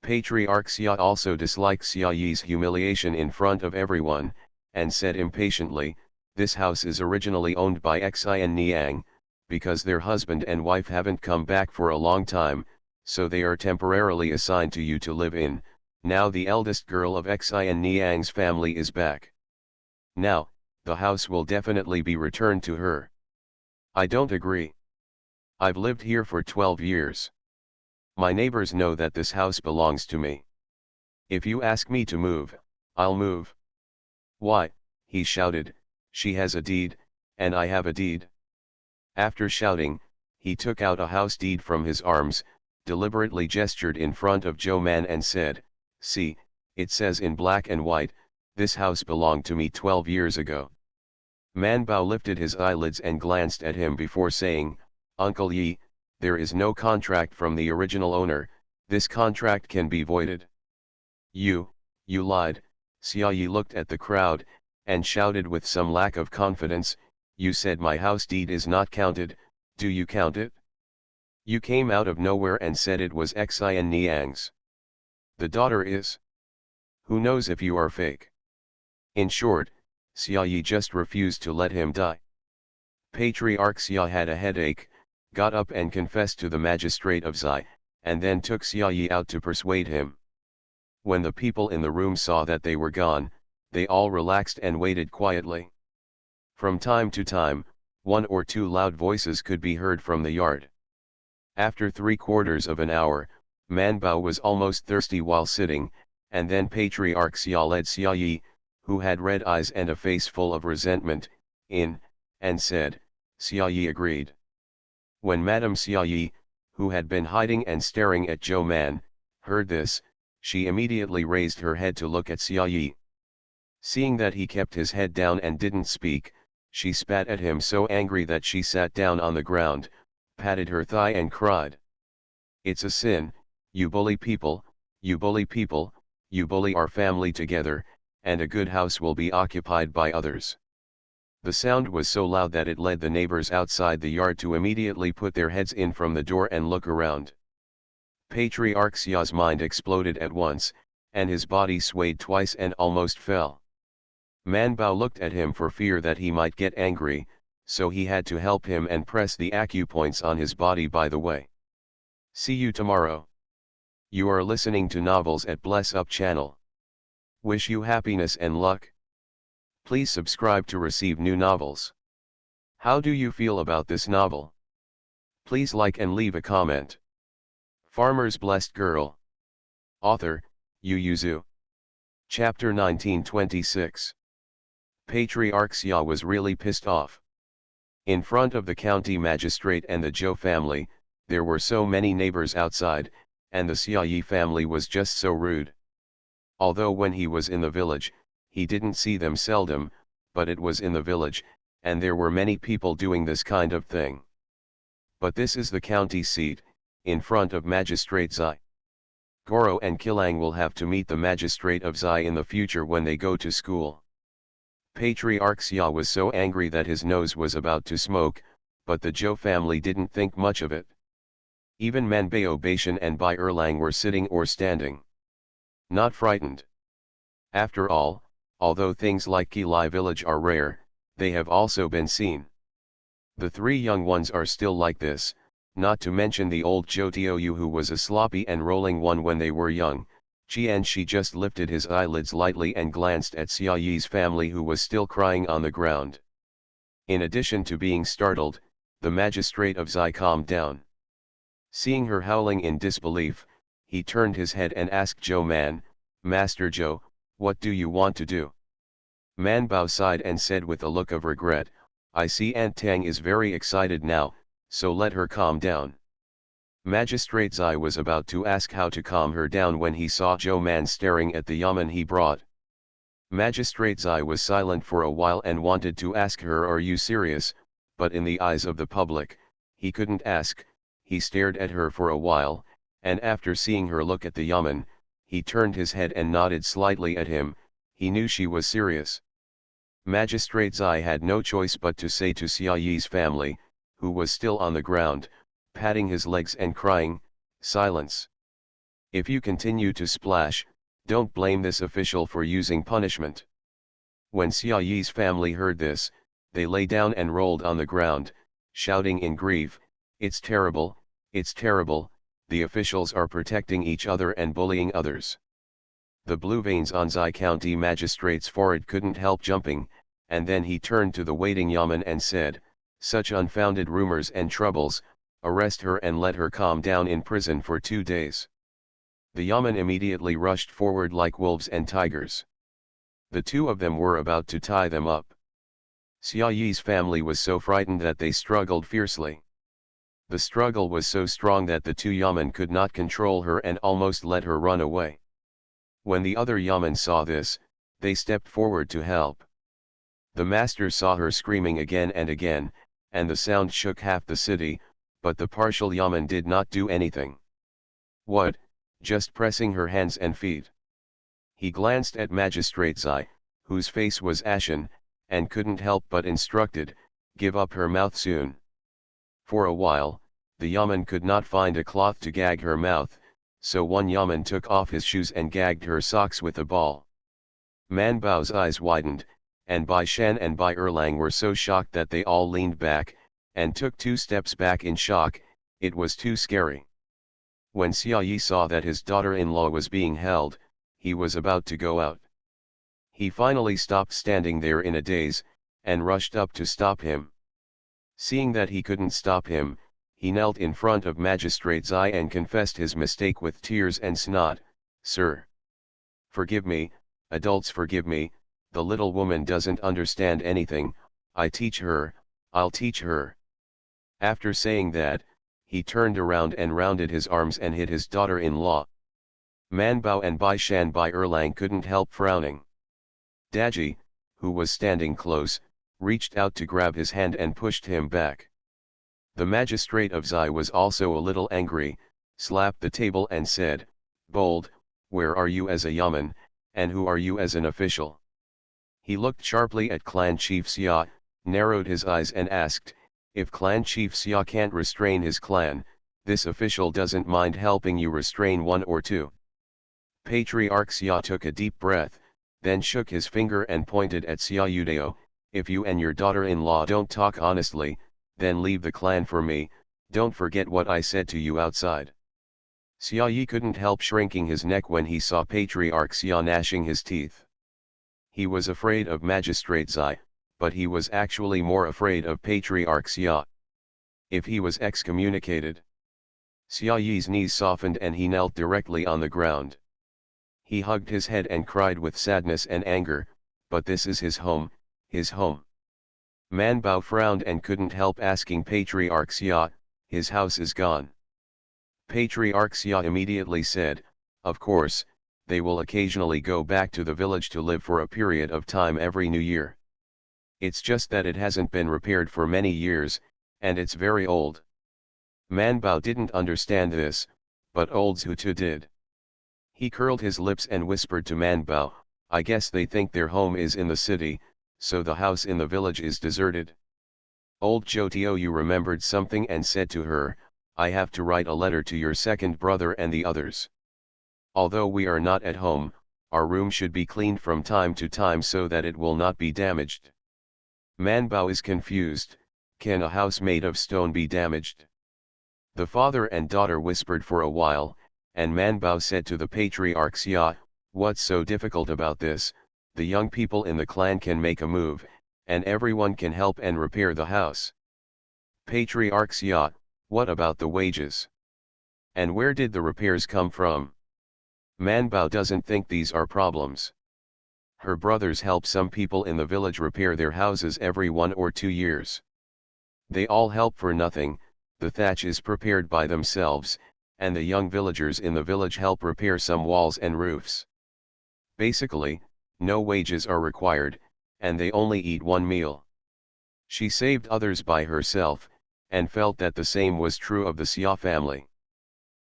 Patriarch Xia also disliked Xia Yi's humiliation in front of everyone, and said impatiently, "This house is originally owned by Xin Niang, because their husband and wife haven't come back for a long time, so they are temporarily assigned to you to live in. Now the eldest girl of Xin Niang's family is back. Now, the house will definitely be returned to her." "I don't agree. I've lived here for 12 years. My neighbors know that this house belongs to me. If you ask me to move, I'll move." "Why," he shouted, "she has a deed, and I have a deed." After shouting, he took out a house deed from his arms, deliberately gestured in front of Zhou Man and said, "See, it says in black and white, this house belonged to me 12 years ago." Manbao lifted his eyelids and glanced at him before saying, "Uncle Yi, there is no contract from the original owner, this contract can be voided." You lied." Xia Yi looked at the crowd, and shouted with some lack of confidence, "You said my house deed is not counted, do you count it? You came out of nowhere and said it was Xin Niang's. The daughter is. Who knows if you are fake? In short, Xia Yi just refused to let him die. Patriarch Xia had a headache, got up and confessed to the magistrate of Xi, and then took Xia Yi out to persuade him. When the people in the room saw that they were gone, they all relaxed and waited quietly. From time to time, one or two loud voices could be heard from the yard. After 3/4 of an hour, Man Bao was almost thirsty while sitting, and then Patriarch Xia led Xia Yi, who had red eyes and a face full of resentment, in, and said, Xia Yi agreed. When Madame Xia Yi, who had been hiding and staring at Zhou Man, heard this, she immediately raised her head to look at Xia Yi. Seeing that he kept his head down and didn't speak, she spat at him so angry that she sat down on the ground, patted her thigh and cried. It's a sin, you bully people, you bully people, you bully our family together, and a good house will be occupied by others. The sound was so loud that it led the neighbors outside the yard to immediately put their heads in from the door and look around. Patriarch Xia's mind exploded at once, and his body swayed twice and almost fell. Man Bao looked at him for fear that he might get angry, so he had to help him and press the acupoints on his body by the way. See you tomorrow. You are listening to Novels at Bless Up channel. Wish you happiness and luck. Please subscribe to receive new novels. How do you feel about this novel? Please like and leave a comment. Farmer's Blessed Girl. Author, Yu Yuzu. Chapter 1926. Patriarch Xia was really pissed off. In front of the county magistrate and the Zhou family, there were so many neighbors outside, and the Xia Yi family was just so rude. Although when he was in the village, he didn't see them seldom, but it was in the village, and there were many people doing this kind of thing. But this is the county seat, in front of Magistrate Xi. Goro and Qilang will have to meet the magistrate of Xi in the future when they go to school. Patriarch Xia was so angry that his nose was about to smoke, but the Zhou family didn't think much of it. Even Manbao Baishan and Bai Erlang were sitting or standing. Not frightened. After all, although things like Qilai village are rare, they have also been seen. The three young ones are still like this, not to mention the old Zhou who was a sloppy and rolling one when they were young. She just lifted his eyelids lightly and glanced at Xia Yi's family who was still crying on the ground. In addition to being startled, the magistrate of Xi calmed down. Seeing her howling in disbelief, he turned his head and asked Zhou Man, Master Zhou, what do you want to do? Man Bao sighed and said with a look of regret, I see Aunt Tang is very excited now, so let her calm down. Magistrate Xi was about to ask how to calm her down when he saw Zhou Man staring at the yamen he brought. Magistrate Xi was silent for a while and wanted to ask her, are you serious, but in the eyes of the public, he couldn't ask. He stared at her for a while, and after seeing her look at the yamen, he turned his head and nodded slightly at him. He knew she was serious. Magistrate Xi had no choice but to say to Xia Yi's family, who was still on the ground, patting his legs and crying, silence. If you continue to splash, don't blame this official for using punishment. When Xia Yi's family heard this, they lay down and rolled on the ground, shouting in grief, it's terrible, the officials are protecting each other and bullying others. The blue veins on Xi County Magistrate's forehead couldn't help jumping, and then he turned to the waiting yamen and said, such unfounded rumors and troubles, arrest her and let her calm down in prison for 2 days. The yamen immediately rushed forward like wolves and tigers. The two of them were about to tie them up. Xia Yi's family was so frightened that they struggled fiercely. The struggle was so strong that the two yamen could not control her and almost let her run away. When the other yamen saw this, they stepped forward to help. The master saw her screaming again and again, and the sound shook half the city, but the partial yamen did not do anything. What, just pressing her hands and feet? He glanced at Magistrate Xi, whose face was ashen, and couldn't help but instructed, give up her mouth soon. For a while, the yamen could not find a cloth to gag her mouth, so one yamen took off his shoes and gagged her socks with a ball. Man Bao's eyes widened, and Bai Shan and Bai Erlang were so shocked that they all leaned back, and took 2 steps back in shock. It was too scary. When Xia Yi saw that his daughter-in-law was being held, he was about to go out. He finally stopped standing there in a daze, and rushed up to stop him. Seeing that he couldn't stop him, he knelt in front of Magistrate Zai and confessed his mistake with tears and snot. "Sir, forgive me, adults forgive me, the little woman doesn't understand anything, I'll teach her." After saying that, he turned around and rounded his arms and hit his daughter-in-law. Man Bao and Bai Shan Bai Erlang couldn't help frowning. Daji, who was standing close, reached out to grab his hand and pushed him back. The magistrate of Zai was also a little angry, slapped the table and said, "Bold, where are you as a yaman, and who are you as an official?" He looked sharply at Clan Chief Xia, narrowed his eyes and asked, "If Clan Chief Xia can't restrain his clan, this official doesn't mind helping you restrain 1 or 2. Patriarch Xia took a deep breath, then shook his finger and pointed at Xia Yudao, "If you and your daughter-in-law don't talk honestly, then leave the clan for me, don't forget what I said to you outside." Xia Yi couldn't help shrinking his neck when he saw Patriarch Xia gnashing his teeth. He was afraid of Magistrate Zai, but he was actually more afraid of Patriarch Xia. If he was excommunicated. Xia Yi's knees softened and he knelt directly on the ground. He hugged his head and cried with sadness and anger, "But this is his home, his home." Man Bao frowned and couldn't help asking Patriarch Xia, "His house is gone?" Patriarch Xia immediately said, "Of course, they will occasionally go back to the village to live for a period of time every new year. It's just that it hasn't been repaired for many years, and it's very old." Man Bao didn't understand this, but old Zhutu did. He curled his lips and whispered to Man Bao, "I guess they think their home is in the city, so the house in the village is deserted." Old Zhutu remembered something and said to her, "I have to write a letter to your second brother and the others. Although we are not at home, our room should be cleaned from time to time so that it will not be damaged." Man Bao is confused, can a house made of stone be damaged? The father and daughter whispered for a while, and Man Bao said to the Patriarch Xia, "What's so difficult about this? The young people in the clan can make a move, and everyone can help and repair the house." Patriarch Xia, "What about the wages? And where did the repairs come from?" Man Bao doesn't think these are problems. Her brothers help some people in the village repair their houses every 1 or 2 years. They all help for nothing, the thatch is prepared by themselves, and the young villagers in the village help repair some walls and roofs. Basically, no wages are required, and they only eat 1 meal. She saved others by herself, and felt that the same was true of the Xia family.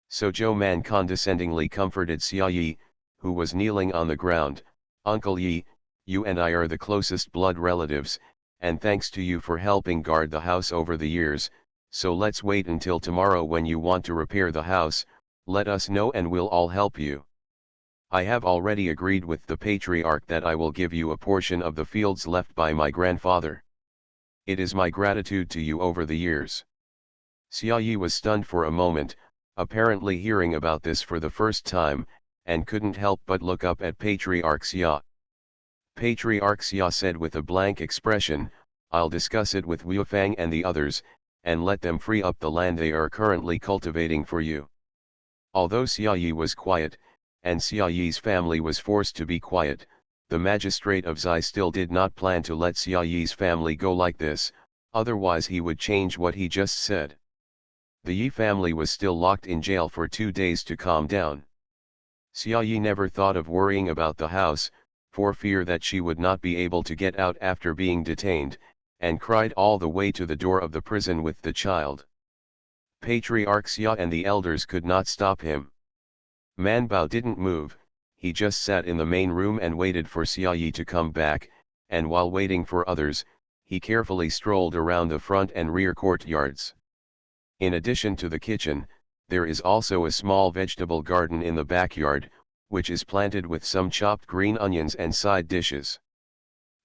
So Zhou Man condescendingly comforted Xia Yi, who was kneeling on the ground, "Uncle Yi, you and I are the closest blood relatives, and thanks to you for helping guard the house over the years, so let's wait until tomorrow when you want to repair the house, let us know and we'll all help you. I have already agreed with the patriarch that I will give you a portion of the fields left by my grandfather. It is my gratitude to you over the years." Xia Yi was stunned for a moment, apparently hearing about this for the first time, and couldn't help but look up at Patriarch Xia. Patriarch Xia said with a blank expression, "I'll discuss it with Wu Fang and the others, and let them free up the land they are currently cultivating for you." Although Xia Yi was quiet, and Xia Yi's family was forced to be quiet, the magistrate of Zai still did not plan to let Xia Yi's family go like this, otherwise he would change what he just said. The Yi family was still locked in jail for 2 days to calm down. Xia Yi never thought of worrying about the house, for fear that she would not be able to get out after being detained, and cried all the way to the door of the prison with the child. Patriarch Xia and the elders could not stop him. Man Bao didn't move, he just sat in the main room and waited for Xia Yi to come back, and while waiting for others, he carefully strolled around the front and rear courtyards. In addition to the kitchen, there is also a small vegetable garden in the backyard, which is planted with some chopped green onions and side dishes.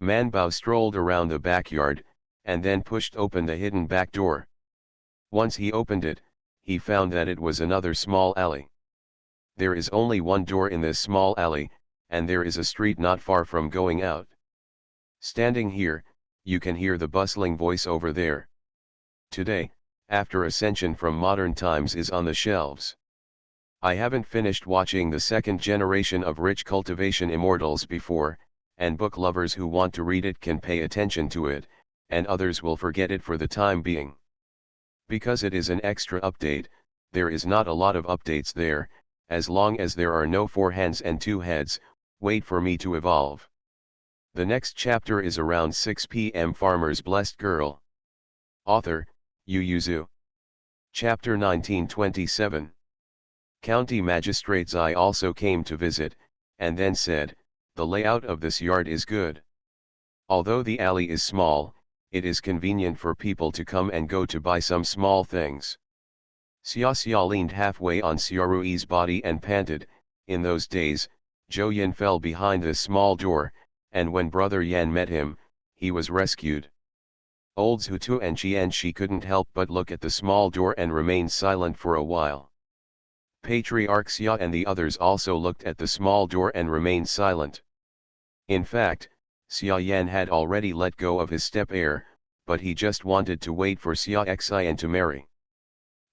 Man Bao strolled around the backyard, and then pushed open the hidden back door. Once he opened it, he found that it was another small alley. There is only one door in this small alley, and there is a street not far from going out. Standing here, you can hear the bustling voice over there. Today, After Ascension from Modern Times is on the shelves. I haven't finished watching the second generation of Rich Cultivation Immortals before, and book lovers who want to read it can pay attention to it, and others will forget it for the time being. Because it is an extra update, there is not a lot of updates there. As long as there are no 4 hands and 2 heads, wait for me to evolve. The next chapter is around 6 p.m. Farmer's Blessed Girl. Author, Yu Zhu. Chapter 1927. County Magistrate Zai also came to visit, and then said, "The layout of this yard is good. Although the alley is small, it is convenient for people to come and go to buy some small things." Xia Xia leaned halfway on Xia Rui's body and panted. In those days, Zhou Yin fell behind this small door, and when Brother Yan met him, he was rescued. Old Zhu Tu and Qianxi couldn't help but look at the small door and remained silent for a while. Patriarch Xia and the others also looked at the small door and remained silent. In fact, Xia Yan had already let go of his step-heir, but he just wanted to wait for Xia Xian to marry.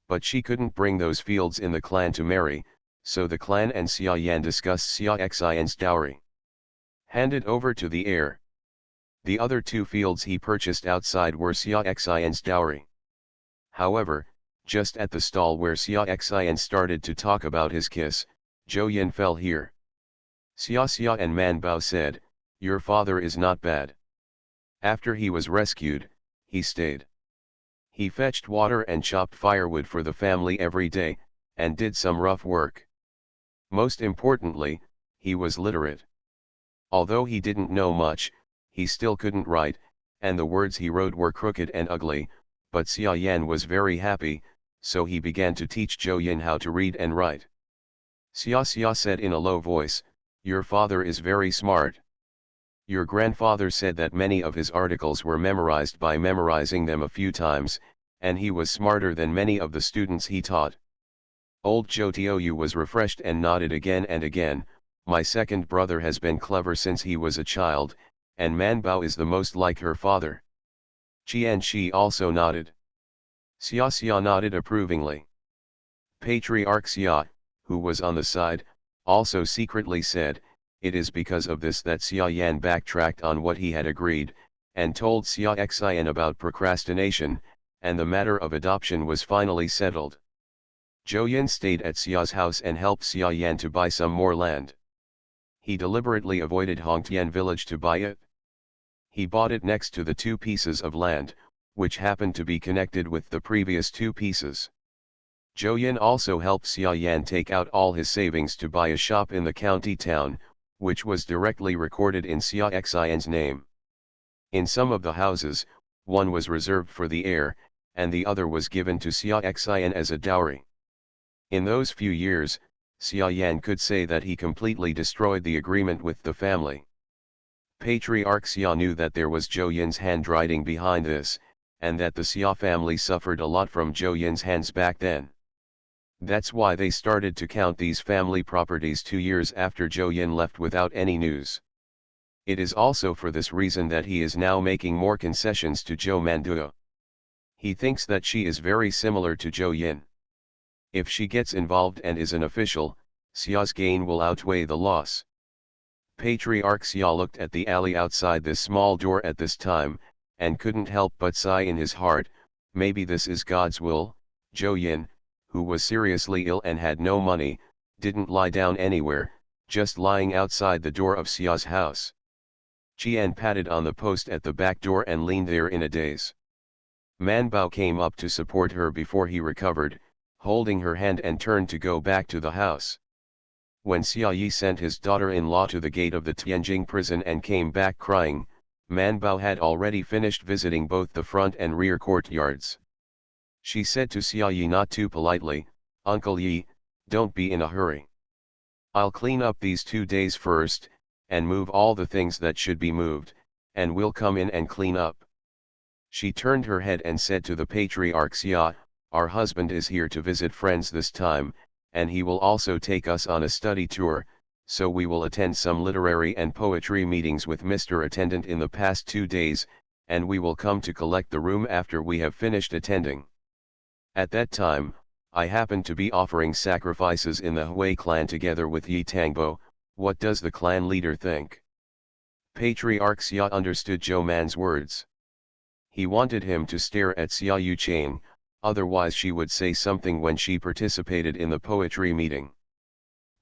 But she couldn't bring those fields in the clan to marry, so the clan and Xia Yan discussed Xia Xian's dowry. Handed over to the heir. The other 2 fields he purchased outside were Xia Xian's dowry. However, just at the stall where Xia Xian started to talk about his kiss, Zhou Yin fell here. Xia Xia and Man Bao said, "Your father is not bad." After he was rescued, he stayed. He fetched water and chopped firewood for the family every day, and did some rough work. Most importantly, he was literate. Although he didn't know much, he still couldn't write, and the words he wrote were crooked and ugly, but Xia Yan was very happy, so he began to teach Zhou Yin how to read and write. Xia Xia said in a low voice, "Your father is very smart. Your grandfather said that many of his articles were memorized by memorizing them a few times, and he was smarter than many of the students he taught." Old Zhou Tiou was refreshed and nodded again and again. "My second brother has been clever since he was a child, and Man Bao is the most like her father." Qianxi also nodded. Xia Xia nodded approvingly. Patriarch Xia, who was on the side, also secretly said, "It is because of this that Xia Yan backtracked on what he had agreed, and told Xia Xian about procrastination, and the matter of adoption was finally settled." Zhou Yin stayed at Xia's house and helped Xia Yan to buy some more land. He deliberately avoided Hongtian village to buy it. He bought it next to the 2 pieces of land, which happened to be connected with the previous 2 pieces. Zhou Yin also helped Xia Yan take out all his savings to buy a shop in the county town, which was directly recorded in Xia Xian's name. In some of the houses, one was reserved for the heir, and the other was given to Xia Xian as a dowry. In those few years, Xia Yan could say that he completely destroyed the agreement with the family. Patriarch Xia knew that there was Zhou Yin's handwriting behind this, and that the Xia family suffered a lot from Zhou Yin's hands back then. That's why they started to count these family properties 2 years after Zhou Yin left without any news. It is also for this reason that he is now making more concessions to Zhou Manduo. He thinks that she is very similar to Zhou Yin. If she gets involved and is an official, Xia's gain will outweigh the loss. Patriarch Xia looked at the alley outside this small door at this time, and couldn't help but sigh in his heart, "Maybe this is God's will." Zhou Yin, who was seriously ill and had no money, didn't lie down anywhere, just lying outside the door of Xia's house. Qian patted on the post at the back door and leaned there in a daze. Man Bao came up to support her before he recovered, holding her hand, and turned to go back to the house. When Xia Yi sent his daughter-in-law to the gate of the Tianjing prison and came back crying, Man Bao had already finished visiting both the front and rear courtyards. She said to Xia Yi not too politely, "Uncle Yi, don't be in a hurry. I'll clean up these 2 days first, and move all the things that should be moved, and we'll come in and clean up. She turned her head and said to the patriarch Xia, our husband is here to visit friends this time, and he will also take us on a study tour, so we will attend some literary and poetry meetings with Mr. Attendant in the past 2 days, and we will come to collect the room after we have finished attending. At that time, I happened to be offering sacrifices in the Hui clan together with Yi Tangbo. What does the clan leader think? Patriarch Xia understood Zhou Man's words. He wanted him to stare at Xia Yuchang, otherwise she would say something when she participated in the poetry meeting.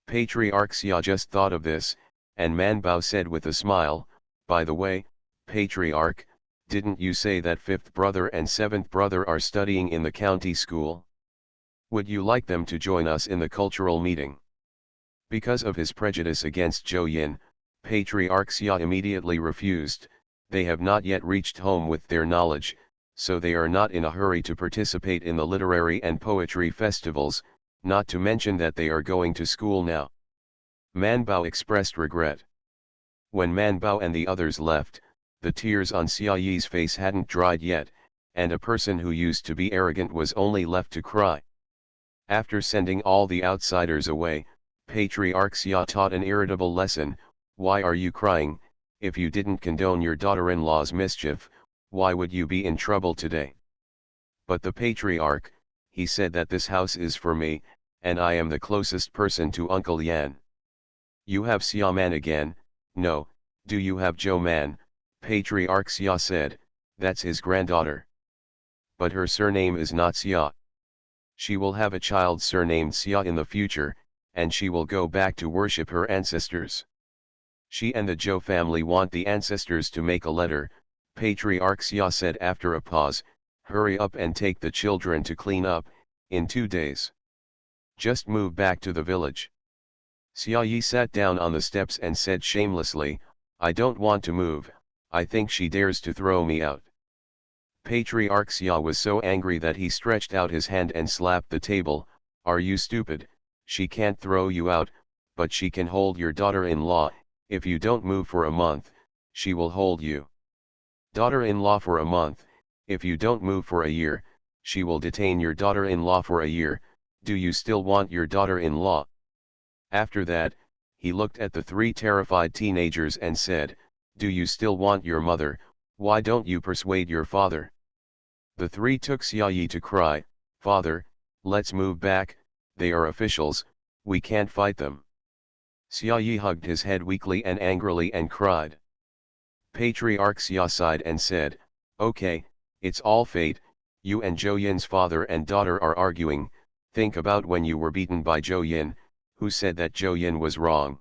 Patriarch Xia just thought of this, and Man Bao said with a smile, by the way, Patriarch, didn't you say that 5th brother and 7th brother are studying in the county school? Would you like them to join us in the cultural meeting? Because of his prejudice against Zhou Yin, Patriarch Xia immediately refused. They have not yet reached home with their knowledge, so they are not in a hurry to participate in the literary and poetry festivals, not to mention that they are going to school now. Man Bao expressed regret. When Man Bao and the others left, the tears on Xia Yi's face hadn't dried yet, and a person who used to be arrogant was only left to cry. After sending all the outsiders away, Patriarch Xia taught an irritable lesson. Why are you crying? If you didn't condone your daughter-in-law's mischief, why would you be in trouble today? But the patriarch, he said that this house is for me, and I am the closest person to Uncle Yan. You have Xia Man again? No, do you have Zhou Man? Patriarch Xia said, that's his granddaughter. But her surname is not Xia. She will have a child surnamed Xia in the future, and she will go back to worship her ancestors. She and the Zhou family want the ancestors to make a letter. Patriarch Xia said after a pause, hurry up and take the children to clean up, in 2 days. Just move back to the village. Xia Yi sat down on the steps and said shamelessly, I don't want to move, I think she dares to throw me out. Patriarch Xia was so angry that he stretched out his hand and slapped the table. Are you stupid? She can't throw you out, but she can hold your daughter-in-law. If you don't move for a month, she will hold you. Daughter-in-law for a month, if you don't move for a year, she will detain your daughter-in-law for a year. Do you still want your daughter-in-law? After that, he looked at the 3 terrified teenagers and said, do you still want your mother? Why don't you persuade your father? The 3 took Xia Yi to cry, Father, let's move back, they are officials, we can't fight them. Xia Yi hugged his head weakly and angrily and cried. Patriarch Xia sighed and said, okay, it's all fate, you and Zhou Yin's father and daughter are arguing, think about when you were beaten by Zhou Yin, who said that Zhou Yin was wrong.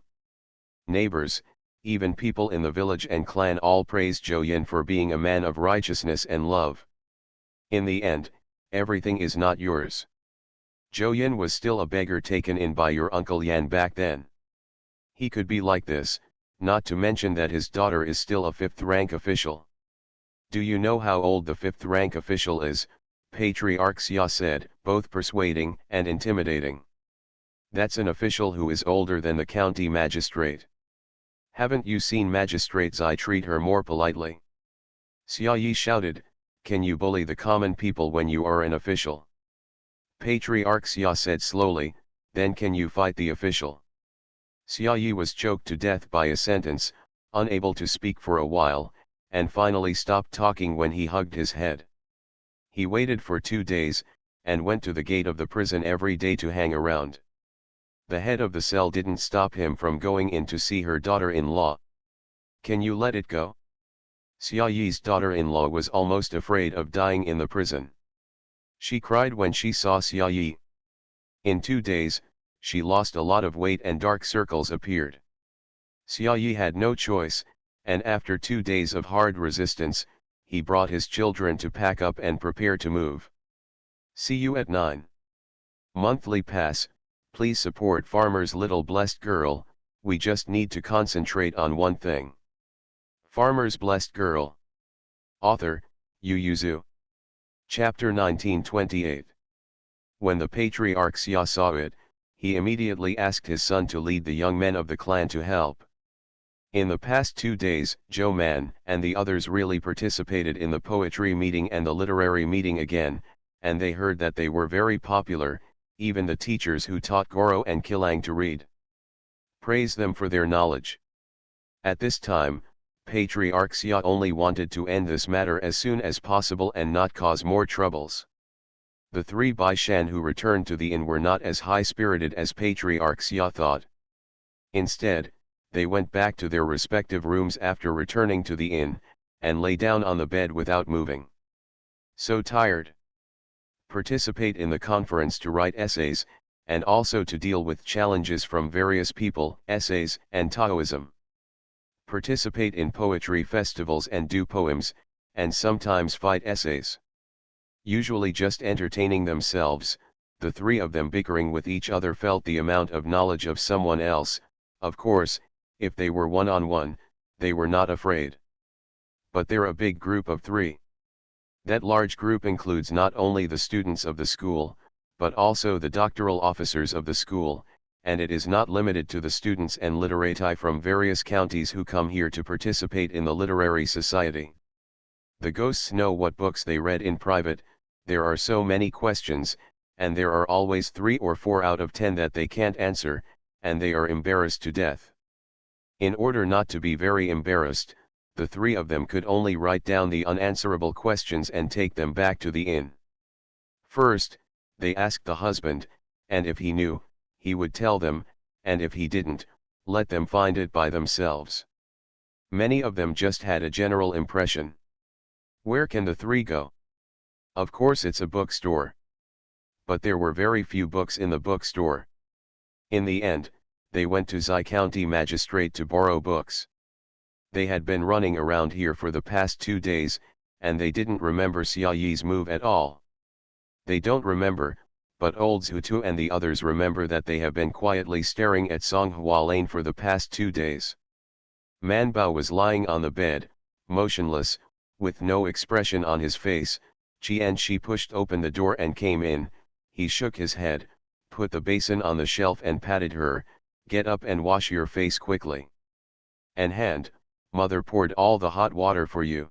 Neighbors, even people in the village and clan all praised Zhou Yin for being a man of righteousness and love. In the end, everything is not yours. Zhou Yin was still a beggar taken in by your Uncle Yan back then. He could be like this, not to mention that his daughter is still a 5th rank official. Do you know how old the 5th rank official is? Patriarch Xia said, both persuading and intimidating. That's an official who is older than the county magistrate. Haven't you seen magistrates? I treat her more politely. Xia Yi shouted, can you bully the common people when you are an official? Patriarch Xia said slowly, then can you fight the official? Xia Yi was choked to death by a sentence, unable to speak for a while, and finally stopped talking when he hugged his head. He waited for 2 days, and went to the gate of the prison every day to hang around. The head of the cell didn't stop him from going in to see her daughter-in-law. Can you let it go? Xia Yi's daughter-in-law was almost afraid of dying in the prison. She cried when she saw Xia Yi. In 2 days, she lost a lot of weight and dark circles appeared. Xia Yi had no choice, and after 2 days of hard resistance, he brought his children to pack up and prepare to move. See you at 9. Monthly pass. Please support Farmer's Little Blessed Girl, we just need to concentrate on one thing. Farmer's Blessed Girl. Author, Yu Yuzu. Chapter 1928. When the Patriarch Xia saw it, he immediately asked his son to lead the young men of the clan to help. In the past 2 days, Joe Man and the others really participated in the poetry meeting and the literary meeting again, and they heard that they were very popular, even the teachers who taught Goro and Kilang to read. Praise them for their knowledge. At this time, Patriarch Xia only wanted to end this matter as soon as possible and not cause more troubles. The three Bai Shan who returned to the inn were not as high-spirited as Patriarch Xia thought. Instead, they went back to their respective rooms after returning to the inn, and lay down on the bed without moving. So tired. Participate in the conference to write essays, and also to deal with challenges from various people, essays, and Taoism. Participate in poetry festivals and do poems, and sometimes fight essays. Usually just entertaining themselves, the three of them bickering with each other felt the amount of knowledge of someone else. Of course, if they were one-on-one, they were not afraid. But they're a big group of three. That large group includes not only the students of the school, but also the doctoral officers of the school, and it is not limited to the students and literati from various counties who come here to participate in the literary society. The ghosts know what books they read in private. There are so many questions, and there are always 3 or 4 out of 10 that they can't answer, and they are embarrassed to death. In order not to be very embarrassed, the 3 of them could only write down the unanswerable questions and take them back to the inn. First, they asked the husband, and if he knew, he would tell them, and if he didn't, let them find it by themselves. Many of them just had a general impression. Where can the 3 go? Of course it's a bookstore. But there were very few books in the bookstore. In the end, they went to Xi County Magistrate to borrow books. They had been running around here for the past 2 days, and they didn't remember Xia Yi's move at all. They don't remember, but old Zhutu and the others remember that they have been quietly staring at Songhua Lane for the past 2 days. Man Bao was lying on the bed, motionless, with no expression on his face. Qianxi pushed open the door and came in. He shook his head, put the basin on the shelf and patted her. Get up and wash your face quickly. And hand, mother poured all the hot water for you.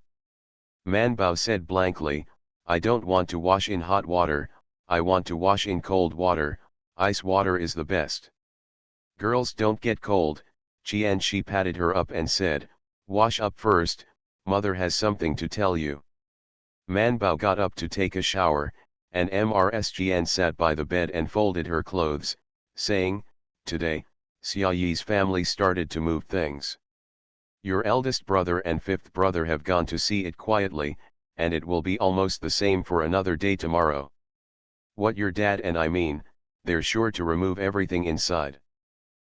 Man Bao said blankly, I don't want to wash in hot water, I want to wash in cold water, ice water is the best. Girls don't get cold. Qianxi patted her up and said, wash up first, mother has something to tell you. Man Bao got up to take a shower, and Mrs. sat by the bed and folded her clothes, saying, today, Xia Yi's family started to move things. Your eldest brother and 5th brother have gone to see it quietly, and it will be almost the same for another day tomorrow. What your dad and I mean, they're sure to remove everything inside.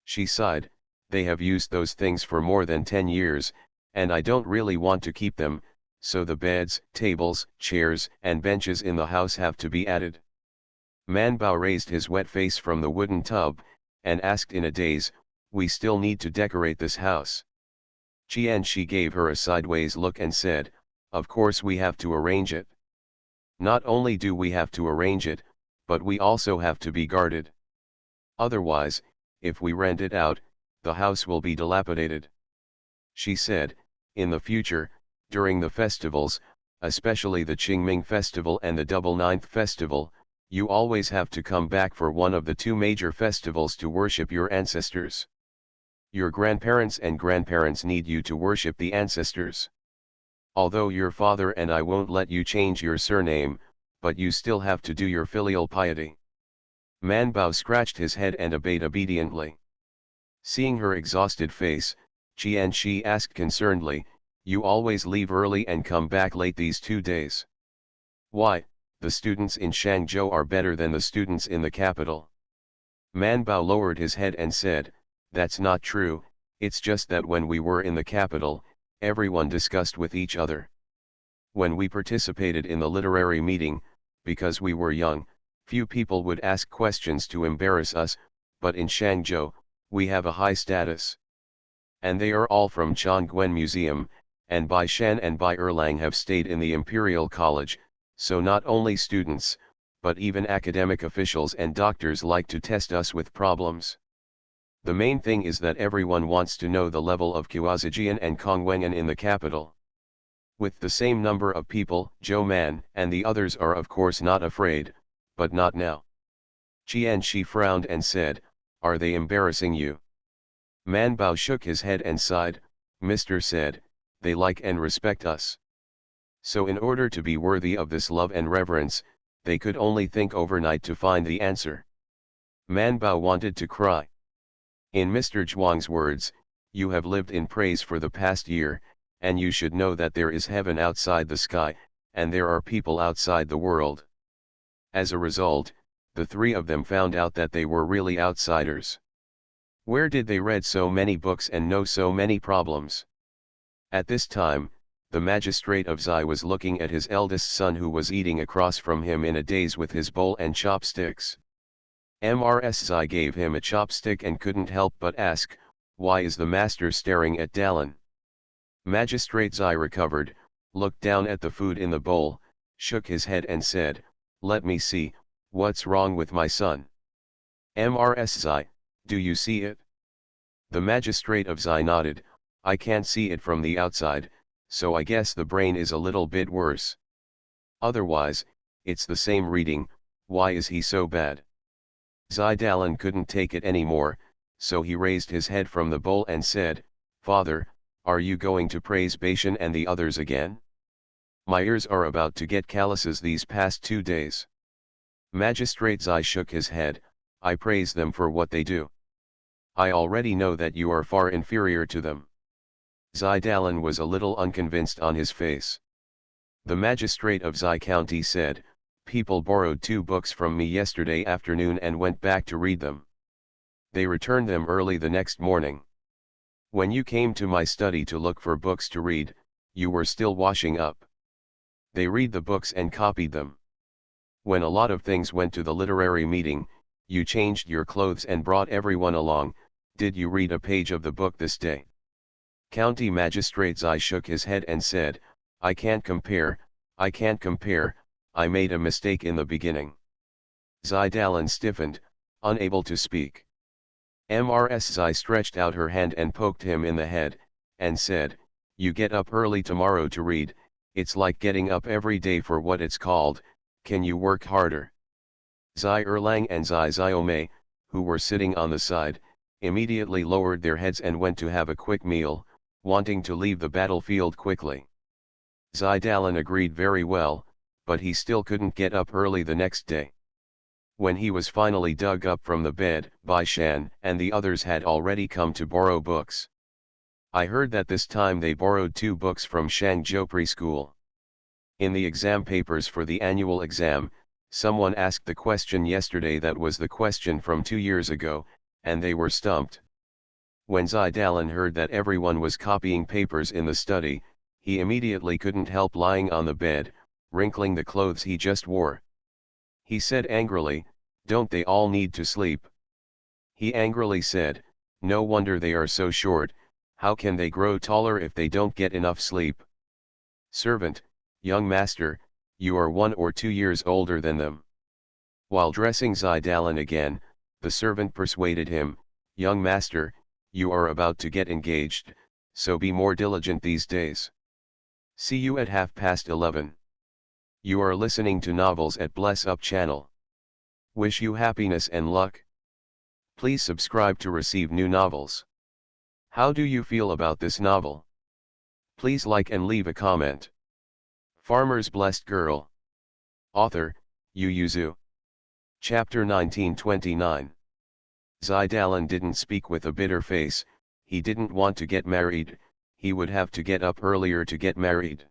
She sighed, they have used those things for more than 10 years, and I don't really want to keep them, so the beds, tables, chairs, and benches in the house have to be added. Man Bao raised his wet face from the wooden tub, and asked in a daze, we still need to decorate this house. Qianxi gave her a sideways look and said, of course we have to arrange it. Not only do we have to arrange it, but we also have to be guarded. Otherwise, if we rent it out, the house will be dilapidated. She said, in the future, during the festivals, especially the Qingming Festival and the Double Ninth Festival, you always have to come back for one of the 2 major festivals to worship your ancestors. Your grandparents and grandparents need you to worship the ancestors. Although your father and I won't let you change your surname, but you still have to do your filial piety. Man Bao scratched his head and obeyed obediently. Seeing her exhausted face, Qianxi asked concernedly, you always leave early and come back late these 2 days. Why, the students in Shangzhou are better than the students in the capital. Man Bao lowered his head and said, that's not true, it's just that when we were in the capital, everyone discussed with each other. When we participated in the literary meeting, because we were young, few people would ask questions to embarrass us, but in Shangzhou, we have a high status. And they are all from Chongguan Museum, and Bai Shan and Bai Erlang have stayed in the Imperial College, so not only students, but even academic officials and doctors like to test us with problems. The main thing is that everyone wants to know the level of Quasijian and Kongwengan in the capital. With the same number of people, Zhou Man and the others are of course not afraid, but not now. Qianshi frowned and said, "Are they embarrassing you?" Man Bao shook his head and sighed, "Mr. said, they like and respect us. So in order to be worthy of this love and reverence, they could only think overnight to find the answer." Man Bao wanted to cry. In Mr. Zhuang's words, "You have lived in praise for the past year, and you should know that there is heaven outside the sky, and there are people outside the world." As a result, the three of them found out that they were really outsiders. Where did they read so many books and know so many problems? At this time, the magistrate of Xi was looking at his eldest son who was eating across from him in a daze with his bowl and chopsticks. Mrs. Xi gave him a chopstick and couldn't help but ask, "Why is the master staring at Dallin?" Magistrate Xi recovered, looked down at the food in the bowl, shook his head and said, "Let me see, what's wrong with my son?" Mrs. Xi, "Do you see it?" The magistrate of Xi nodded, "I can't see it from the outside, so I guess the brain is a little bit worse. Otherwise, it's the same reading, why is he so bad?" Xi Dallin couldn't take it anymore, so he raised his head from the bowl and said, "Father, are you going to praise Bashan and the others again? My ears are about to get calluses these past 2 days." Magistrate Xi shook his head, "I praise them for what they do. I already know that you are far inferior to them." Xi Dallin was a little unconvinced on his face. The magistrate of Xi County said, "People borrowed 2 books from me yesterday afternoon and went back to read them. They returned them early the next morning. When you came to my study to look for books to read, you were still washing up. They read the books and copied them. When a lot of things went to the literary meeting, you changed your clothes and brought everyone along. Did you read a page of the book this day?" County Magistrate Xi shook his head and said, I can't compare, I made a mistake in the beginning." Xi Dallin stiffened, unable to speak. Mrs. Xi stretched out her hand and poked him in the head, and said, "You get up early tomorrow to read, it's like getting up every day for what it's called, can you work harder?" Xi Erlang and Xi Xiaomei, who were sitting on the side, immediately lowered their heads and went to have a quick meal, wanting to leave the battlefield quickly. Xi Dallin agreed very well, but he still couldn't get up early the next day. When he was finally dug up from the bed, Bai Shan and the others had already come to borrow books. I heard that this time they borrowed 2 books from Shangzhou preschool. In the exam papers for the annual exam, someone asked the question yesterday that was the question from 2 years ago, and they were stumped. When Xi Dallin heard that everyone was copying papers in the study, he immediately couldn't help lying on the bed, wrinkling the clothes he just wore. He said angrily, "Don't they all need to sleep?" He angrily said, "No wonder they are so short, how can they grow taller if they don't get enough sleep?" Servant, "Young master, you are 1 or 2 years older than them." While dressing Xi Dallin again, the servant persuaded him, "Young master, you are about to get engaged, so be more diligent these days. See you at 11:30. You are listening to Novels at Bless Up channel. Wish you happiness and luck. Please subscribe to receive new novels. How do you feel about this novel? Please like and leave a comment. Farmer's Blessed Girl. Author, Yu Yuzu. Chapter 1929. Xi Dallin didn't speak with a bitter face, he didn't want to get married, he would have to get up earlier to get married.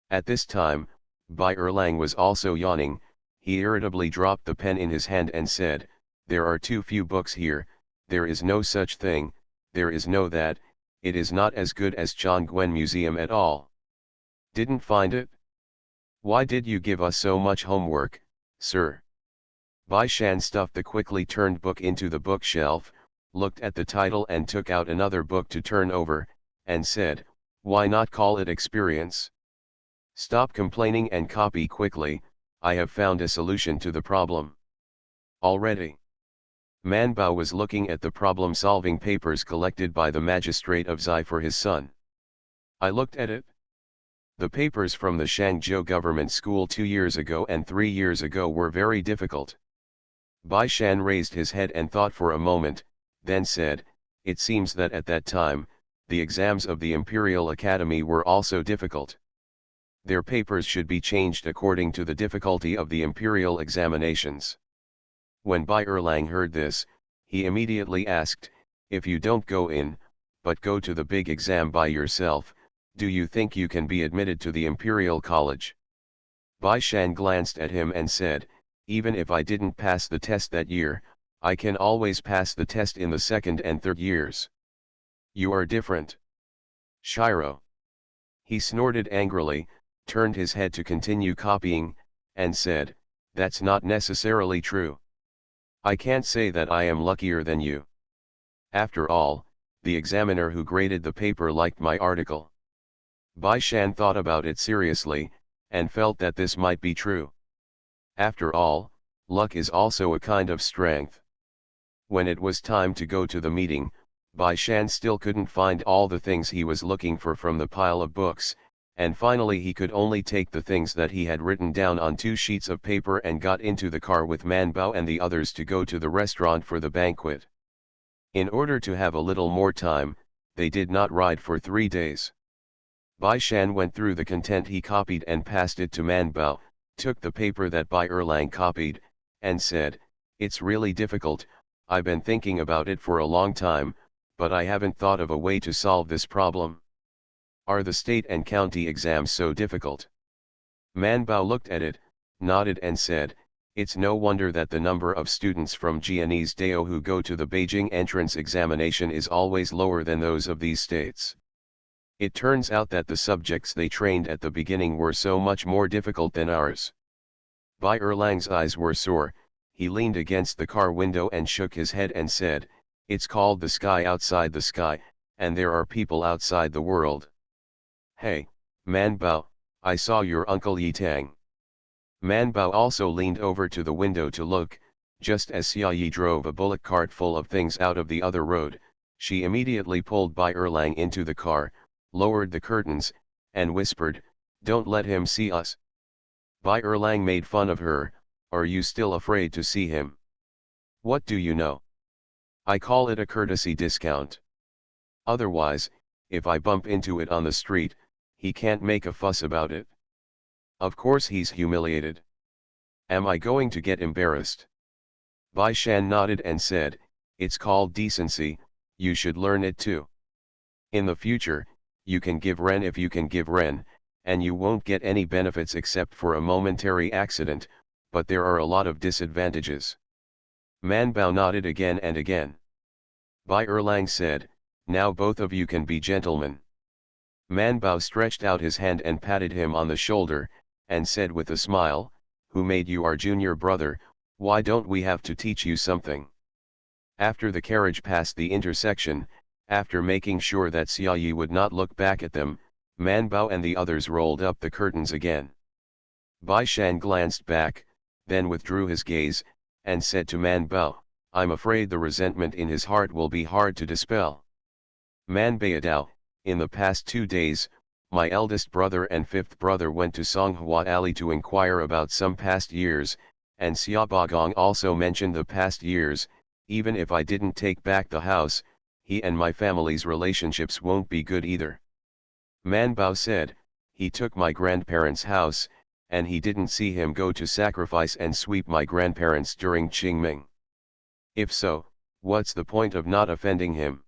At this time, Bai Erlang was also yawning, he irritably dropped the pen in his hand and said, "There are too few books here, there is no such thing, there is no that, it is not as good as Chongguan Museum at all. Didn't find it? Why did you give us so much homework, sir?" Bai Shan stuffed the quickly turned book into the bookshelf, looked at the title and took out another book to turn over, and said, "Why not call it Experience? Stop complaining and copy quickly, I have found a solution to the problem. Already." Man Bao was looking at the problem-solving papers collected by the magistrate of Xi for his son. I looked at it. The papers from the Shangzhou government school 2 years ago and 3 years ago were very difficult. Bai Shan raised his head and thought for a moment, then said, "It seems that at that time, the exams of the Imperial Academy were also difficult. Their papers should be changed according to the difficulty of the imperial examinations." When Bai Erlang heard this, he immediately asked, "If you don't go in, but go to the big exam by yourself, do you think you can be admitted to the Imperial College?" Bai Shan glanced at him and said, "Even if I didn't pass the test that year, I can always pass the test in the second and third years." "You are different, Shiro." He snorted angrily, turned his head to continue copying, and said, "That's not necessarily true. I can't say that I am luckier than you. After all, the examiner who graded the paper liked my article." Bai Shan thought about it seriously, and felt that this might be true. After all, luck is also a kind of strength. When it was time to go to the meeting, Bai Shan still couldn't find all the things he was looking for from the pile of books, and finally he could only take the things that he had written down on 2 sheets of paper and got into the car with Man Bao and the others to go to the restaurant for the banquet. In order to have a little more time, they did not ride for 3 days. Bai Shan went through the content he copied and passed it to Man Bao, took the paper that Bai Erlang copied, and said, "It's really difficult, I've been thinking about it for a long time, but I haven't thought of a way to solve this problem. Are the state and county exams so difficult?" Man Bao looked at it, nodded and said, "It's no wonder that the number of students from Jianese Dao who go to the Beijing entrance examination is always lower than those of these states. It turns out that the subjects they trained at the beginning were so much more difficult than ours." Bai Erlang's eyes were sore, he leaned against the car window and shook his head and said, "It's called the sky outside the sky, and there are people outside the world. Hey, Man Bao, I saw your uncle Yi Tang." Man Bao also leaned over to the window to look. Just as Xia Yi drove a bullock cart full of things out of the other road, she immediately pulled Bai Erlang into the car, lowered the curtains, and whispered, "Don't let him see us." Bai Erlang made fun of her, "Are you still afraid to see him? What do you know? I call it a courtesy discount. Otherwise, if I bump into it on the street, he can't make a fuss about it. Of course he's humiliated. Am I going to get embarrassed?" Bai Shan nodded and said, "It's called decency, you should learn it too. In the future, you can give ren if you can give ren, and you won't get any benefits except for a momentary accident, but there are a lot of disadvantages." Man Bao nodded again and again. Bai Erlang said, "Now both of you can be gentlemen." Man Bao stretched out his hand and patted him on the shoulder, and said with a smile, "Who made you our junior brother? Why don't we have to teach you something?" After the carriage passed the intersection, after making sure that Xia Yi would not look back at them, Man Bao and the others rolled up the curtains again. Bai Shan glanced back, then withdrew his gaze, and said to Man Bao, "I'm afraid the resentment in his heart will be hard to dispel." Man Baodao, in the past 2 days, my eldest brother and fifth brother went to Songhua Alley to inquire about some past years, and Xia Bagong also mentioned the past years. Even if I didn't take back the house, he and my family's relationships won't be good either. Man Bao said, "He took my grandparents' house, and he didn't see him go to sacrifice and sweep my grandparents during Qingming. If so, what's the point of not offending him?"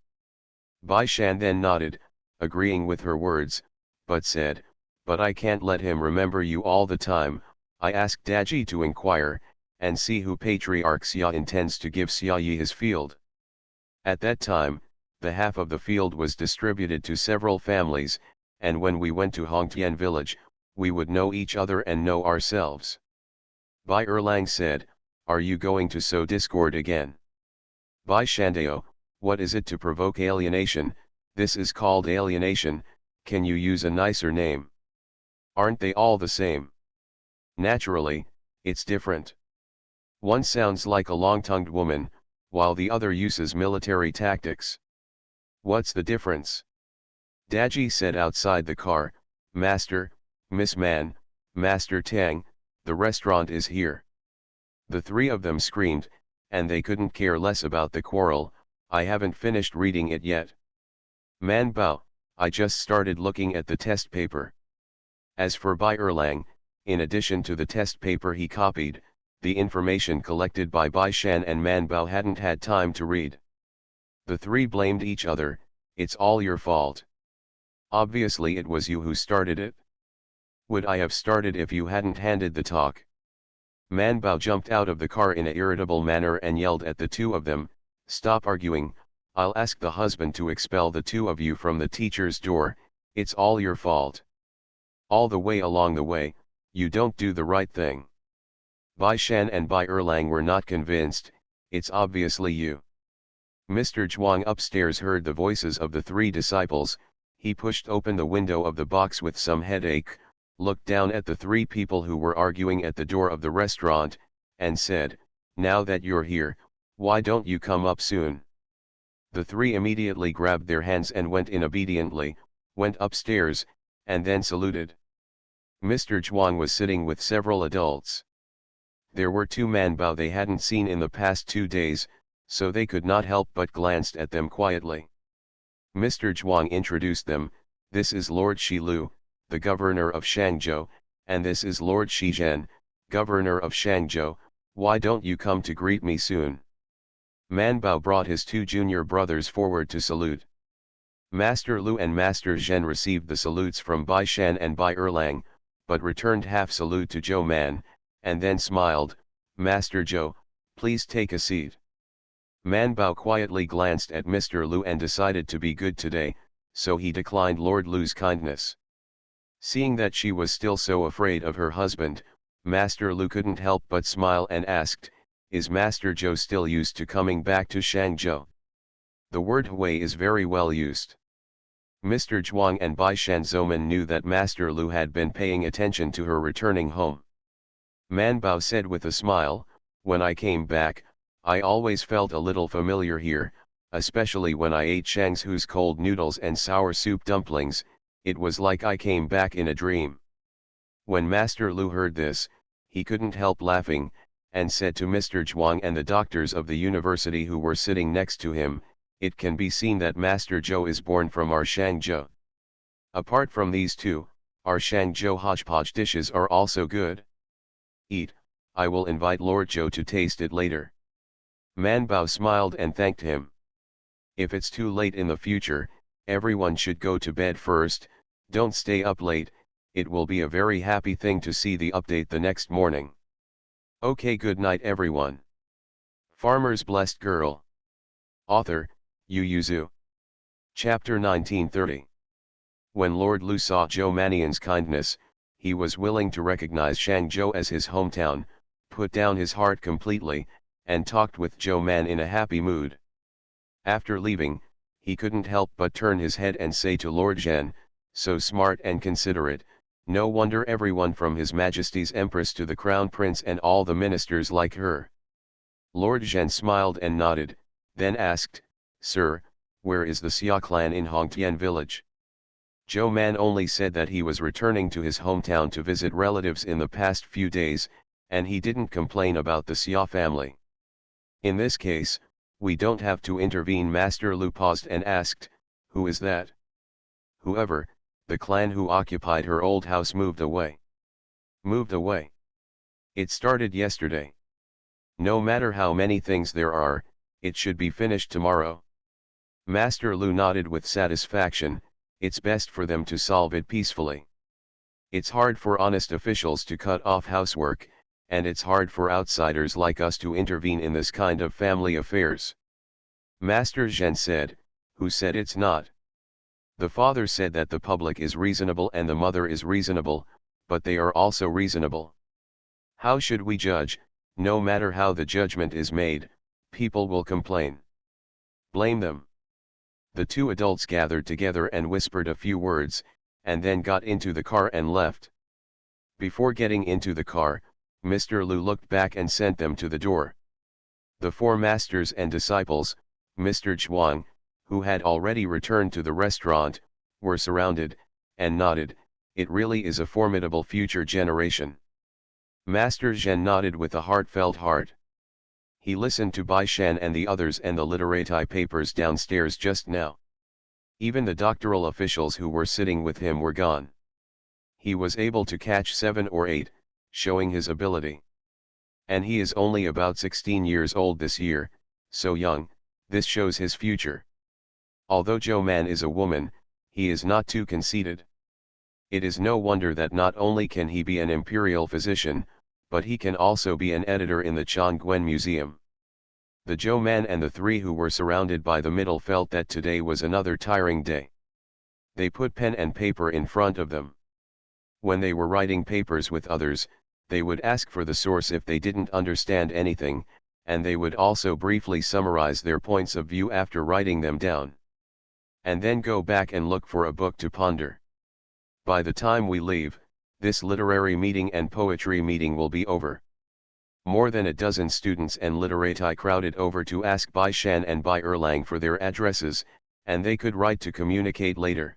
Bai Shan then nodded, agreeing with her words, but said, "But I can't let him remember you all the time. I asked Daji to inquire, and see who Patriarch Xia intends to give Xia Yi his field." At that time, the half of the field was distributed to several families, and when we went to Hongtian village, we would know each other and know ourselves. Bai Erlang said, "Are you going to sow discord again?" Bai Shandao, "What is it to provoke alienation? This is called alienation, can you use a nicer name? Aren't they all the same? Naturally, it's different. One sounds like a long-tongued woman, while the other uses military tactics. What's the difference? Daji said outside the car, Master, Miss Man, Master Tang, the restaurant is here. The three of them screamed, and they couldn't care less about the quarrel. I haven't finished reading it yet. Man Bao, I just started looking at the test paper. As for Bai Erlang, in addition to the test paper he copied, the information collected by Bai Shan and Man Bao hadn't had time to read. The three blamed each other. It's all your fault. Obviously it was you who started it. Would I have started if you hadn't handed the talk? Man Bao jumped out of the car in an irritable manner and yelled at the two of them, stop arguing, I'll ask the husband to expel the two of you from the teacher's door. It's all your fault. All the way along the way, you don't do the right thing. Bai Shan and Bai Erlang were not convinced. It's obviously you. Mr. Zhuang upstairs heard the voices of the three disciples. He pushed open the window of the box with some headache, looked down at the three people who were arguing at the door of the restaurant, and said, now that you're here, why don't you come up soon? The three immediately grabbed their hands and went in obediently, went upstairs, and then saluted. Mr. Zhuang was sitting with several adults. There were two Man Bao they hadn't seen in the past 2 days, so they could not help but glanced at them quietly. Mr. Zhuang introduced them, this is Lord Shilu, the governor of Shangzhou, and this is Lord Shizhen, governor of Shangzhou. Why don't you come to greet me soon? Man Bao brought his two junior brothers forward to salute. Master Lu and Master Zhen received the salutes from Bai Shan and Bai Erlang, but returned half salute to Zhou Man, and then smiled, Master Zhou, please take a seat. Man Bao quietly glanced at Mr. Lu and decided to be good today, so he declined Lord Lu's kindness. Seeing that she was still so afraid of her husband, Master Lu couldn't help but smile and asked, is Master Zhou still used to coming back to Shangzhou? The word Hui is very well used. Mr. Zhuang and Bai Shan Zouman knew that Master Lu had been paying attention to her returning home. Man Bao said with a smile, when I came back, I always felt a little familiar here, especially when I ate Shang's Hu's cold noodles and sour soup dumplings. It was like I came back in a dream. When Master Lu heard this, he couldn't help laughing, and said to Mr. Zhuang and the doctors of the university who were sitting next to him, it can be seen that Master Zhou is born from our Shangzhou. Apart from these two, our Shangzhou hodgepodge dishes are also good. Eat, I will invite Lord Zhou to taste it later. Man Bao smiled and thanked him. If it's too late in the future, everyone should go to bed first, don't stay up late, it will be a very happy thing to see the update the next morning. Okay, good night everyone. Farmer's Blessed Girl. Author, Yu Yuzu. Chapter 1930. When Lord Lu saw Zhou Manian's kindness, he was willing to recognize Shangzhou as his hometown, put down his heart completely, and talked with Zhou Man in a happy mood. After leaving, he couldn't help but turn his head and say to Lord Zhen, so smart and considerate, no wonder everyone from His Majesty's Empress to the Crown Prince and all the ministers like her. Lord Zhen smiled and nodded, then asked, Sir, where is the Xia clan in Hongtian village? Zhou Man only said that he was returning to his hometown to visit relatives in the past few days, and he didn't complain about the Xia family. In this case, we don't have to intervene. Master Lu paused and asked, who is that? Whoever, the clan who occupied her old house moved away. Moved away? It started yesterday. No matter how many things there are, it should be finished tomorrow. Master Lu nodded with satisfaction, it's best for them to solve it peacefully. It's hard for honest officials to cut off housework, and it's hard for outsiders like us to intervene in this kind of family affairs. Master Zhen said, who said it's not? The father said that the public is reasonable and the mother is reasonable, but they are also reasonable. How should we judge? No matter how the judgment is made, people will complain. Blame them. The two adults gathered together and whispered a few words, and then got into the car and left. Before getting into the car, Mr. Lu looked back and sent them to the door. The four masters and disciples, Mr. Chuang, who had already returned to the restaurant, were surrounded, and nodded. It really is a formidable future generation. Master Zhen nodded with a heartfelt heart. He listened to Bai Shan and the others and the literati papers downstairs just now. Even the doctoral officials who were sitting with him were gone. He was able to catch 7 or 8, showing his ability. And he is only about 16 years old this year, so young. This shows his future. Although Zhou Man is a woman, he is not too conceited. It is no wonder that not only can he be an imperial physician, but he can also be an editor in the Chongqing Museum. The Zhou Man and the 3 who were surrounded by the middle felt that today was another tiring day. They put pen and paper in front of them. When they were writing papers with others, they would ask for the source if they didn't understand anything, and they would also briefly summarize their points of view after writing them down. And then go back and look for a book to ponder. By the time we leave, this literary meeting and poetry meeting will be over. More than a dozen students and literati crowded over to ask Bai Shan and Bai Erlang for their addresses, and they could write to communicate later.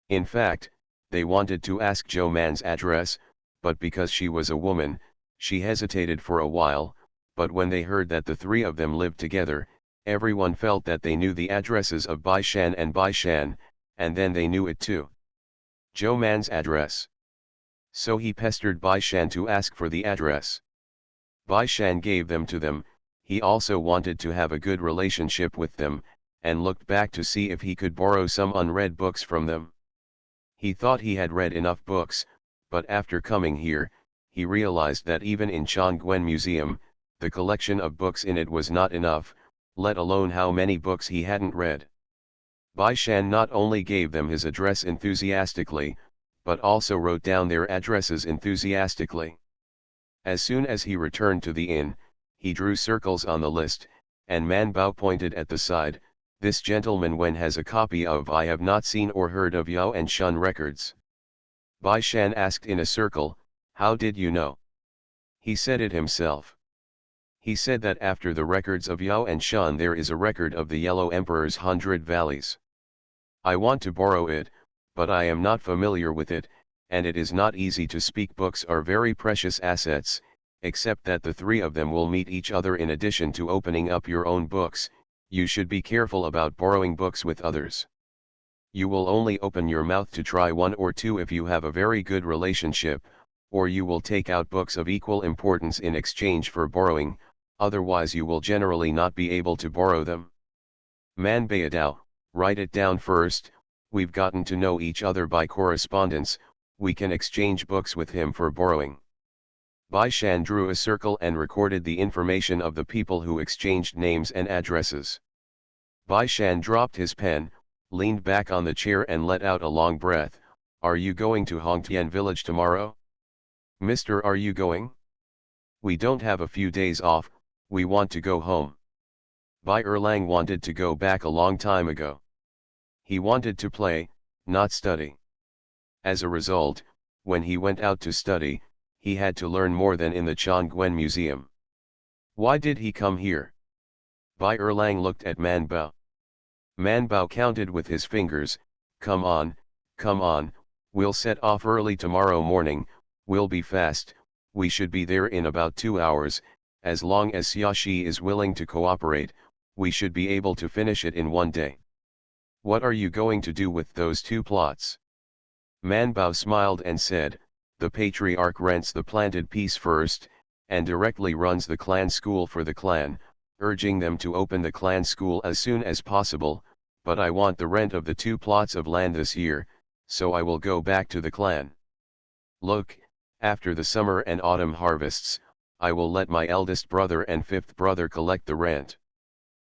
In fact, they wanted to ask Zhou Man's address, but because she was a woman, she hesitated for a while, but when they heard that the 3 of them lived together, everyone felt that they knew the addresses of Bai Shan and Bai Shan, and then they knew it too. Zhou Man's address. So he pestered Bai Shan to ask for the address. Bai Shan gave them to them. He also wanted to have a good relationship with them, and looked back to see if he could borrow some unread books from them. He thought he had read enough books, but after coming here, he realized that even in Chongqing Museum, the collection of books in it was not enough, let alone how many books he hadn't read. Bai Shan not only gave them his address enthusiastically, but also wrote down their addresses enthusiastically. As soon as he returned to the inn, he drew circles on the list, and Man Bao pointed at the side. This gentleman when has a copy of I have not seen or heard of Yao and Shun records. Bai Shan asked in a circle, how did you know? He said it himself. He said that after the records of Yao and Shun there is a record of the Yellow Emperor's 100 Valleys. I want to borrow it, but I am not familiar with it, and it is not easy to speak. Books are very precious assets, except that the 3 of them will meet each other. In addition to opening up your own books, you should be careful about borrowing books with others. You will only open your mouth to try 1 or 2 if you have a very good relationship, or you will take out books of equal importance in exchange for borrowing, otherwise you will generally not be able to borrow them. Man Bayadao, write it down first. We've gotten to know each other by correspondence, we can exchange books with him for borrowing. Bai Shan drew a circle and recorded the information of the people who exchanged names and addresses. Bai Shan dropped his pen, leaned back on the chair and let out a long breath. Are you going to Hongtian village tomorrow? Mister, are you going? We don't have a few days off, we want to go home. Bai Erlang wanted to go back a long time ago. He wanted to play, not study. As a result, when he went out to study, he had to learn more than in the Chongqing Museum. Why did he come here? Bai Erlang looked at Man Bao. Man Bao counted with his fingers. Come on, we'll set off early tomorrow morning, we'll be fast, we should be there in about 2 hours, as long as Xiaoxi is willing to cooperate, we should be able to finish it in 1 day. What are you going to do with those 2 plots? Man Bao smiled and said, the patriarch rents the planted piece first, and directly runs the clan school for the clan, urging them to open the clan school as soon as possible, but I want the rent of the 2 plots of land this year, so I will go back to the clan. Look, after the summer and autumn harvests, I will let my eldest brother and 5th brother collect the rent.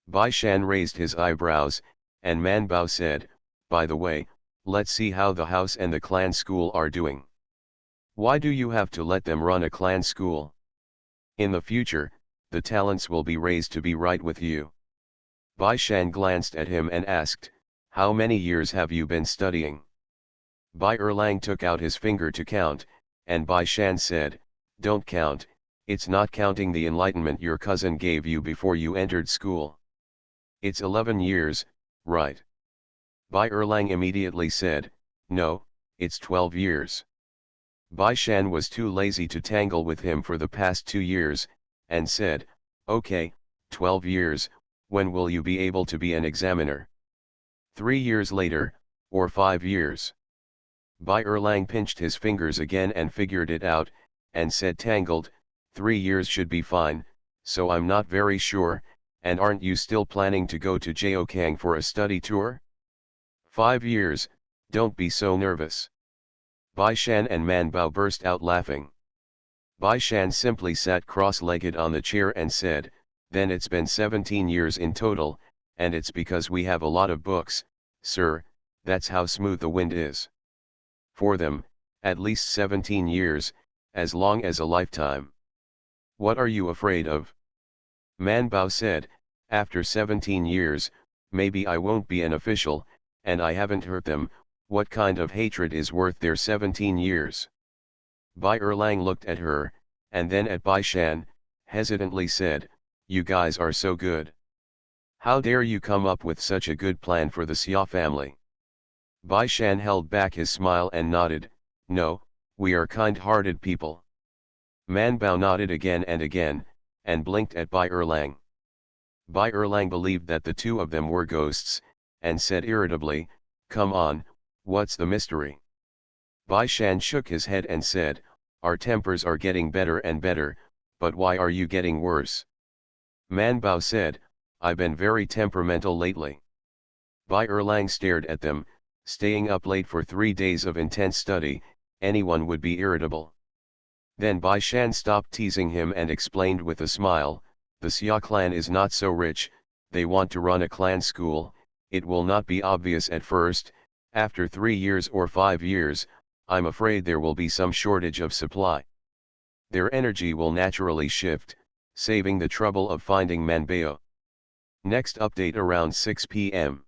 Bai Shan raised his eyebrows, and Man Bao said, by the way, let's see how the house and the clan school are doing. Why do you have to let them run a clan school? In the future, the talents will be raised to be right with you. Bai Shan glanced at him and asked, how many years have you been studying? Bai Erlang took out his finger to count, and Bai Shan said, don't count, It's not counting the enlightenment your cousin gave you before you entered school. It's 11 years, right? Bai Erlang immediately said, no, it's 12 years. Bai Shan was too lazy to tangle with him for the past 2 years, and said, okay, 12 years, when will you be able to be an examiner? 3 years later, or 5 years? Bai Erlang pinched his fingers again and figured it out, and said tangled, 3 years should be fine, so I'm not very sure, and aren't you still planning to go to Jiaokang for a study tour? 5 years, don't be so nervous. Bai Shan and Man Bao burst out laughing. Bai Shan simply sat cross-legged on the chair and said, then it's been 17 years in total, and it's because we have a lot of books, sir, that's how smooth the wind is. For them, at least 17 years, as long as a lifetime. What are you afraid of? Man Bao said, after 17 years, maybe I won't be an official, and I haven't hurt them, what kind of hatred is worth their 17 years? Bai Erlang looked at her, and then at Bai Shan, hesitantly said, you guys are so good. How dare you come up with such a good plan for the Xia family? Bai Shan held back his smile and nodded, no, we are kind-hearted people. Man Bao nodded again, and blinked at Bai Erlang. Bai Erlang believed that the two of them were ghosts, and said irritably, come on, what's the mystery? Bai Shan shook his head and said, our tempers are getting better and better, but why are you getting worse? Man Bao said, I've been very temperamental lately. Bai Erlang stared at them, staying up late for 3 days of intense study, anyone would be irritable. Then Bai Shan stopped teasing him and explained with a smile, the Xia clan is not so rich, they want to run a clan school, it will not be obvious at first, after 3 years or 5 years, I'm afraid there will be some shortage of supply. Their energy will naturally shift, saving the trouble of finding Manbao. Next update around 6 p.m.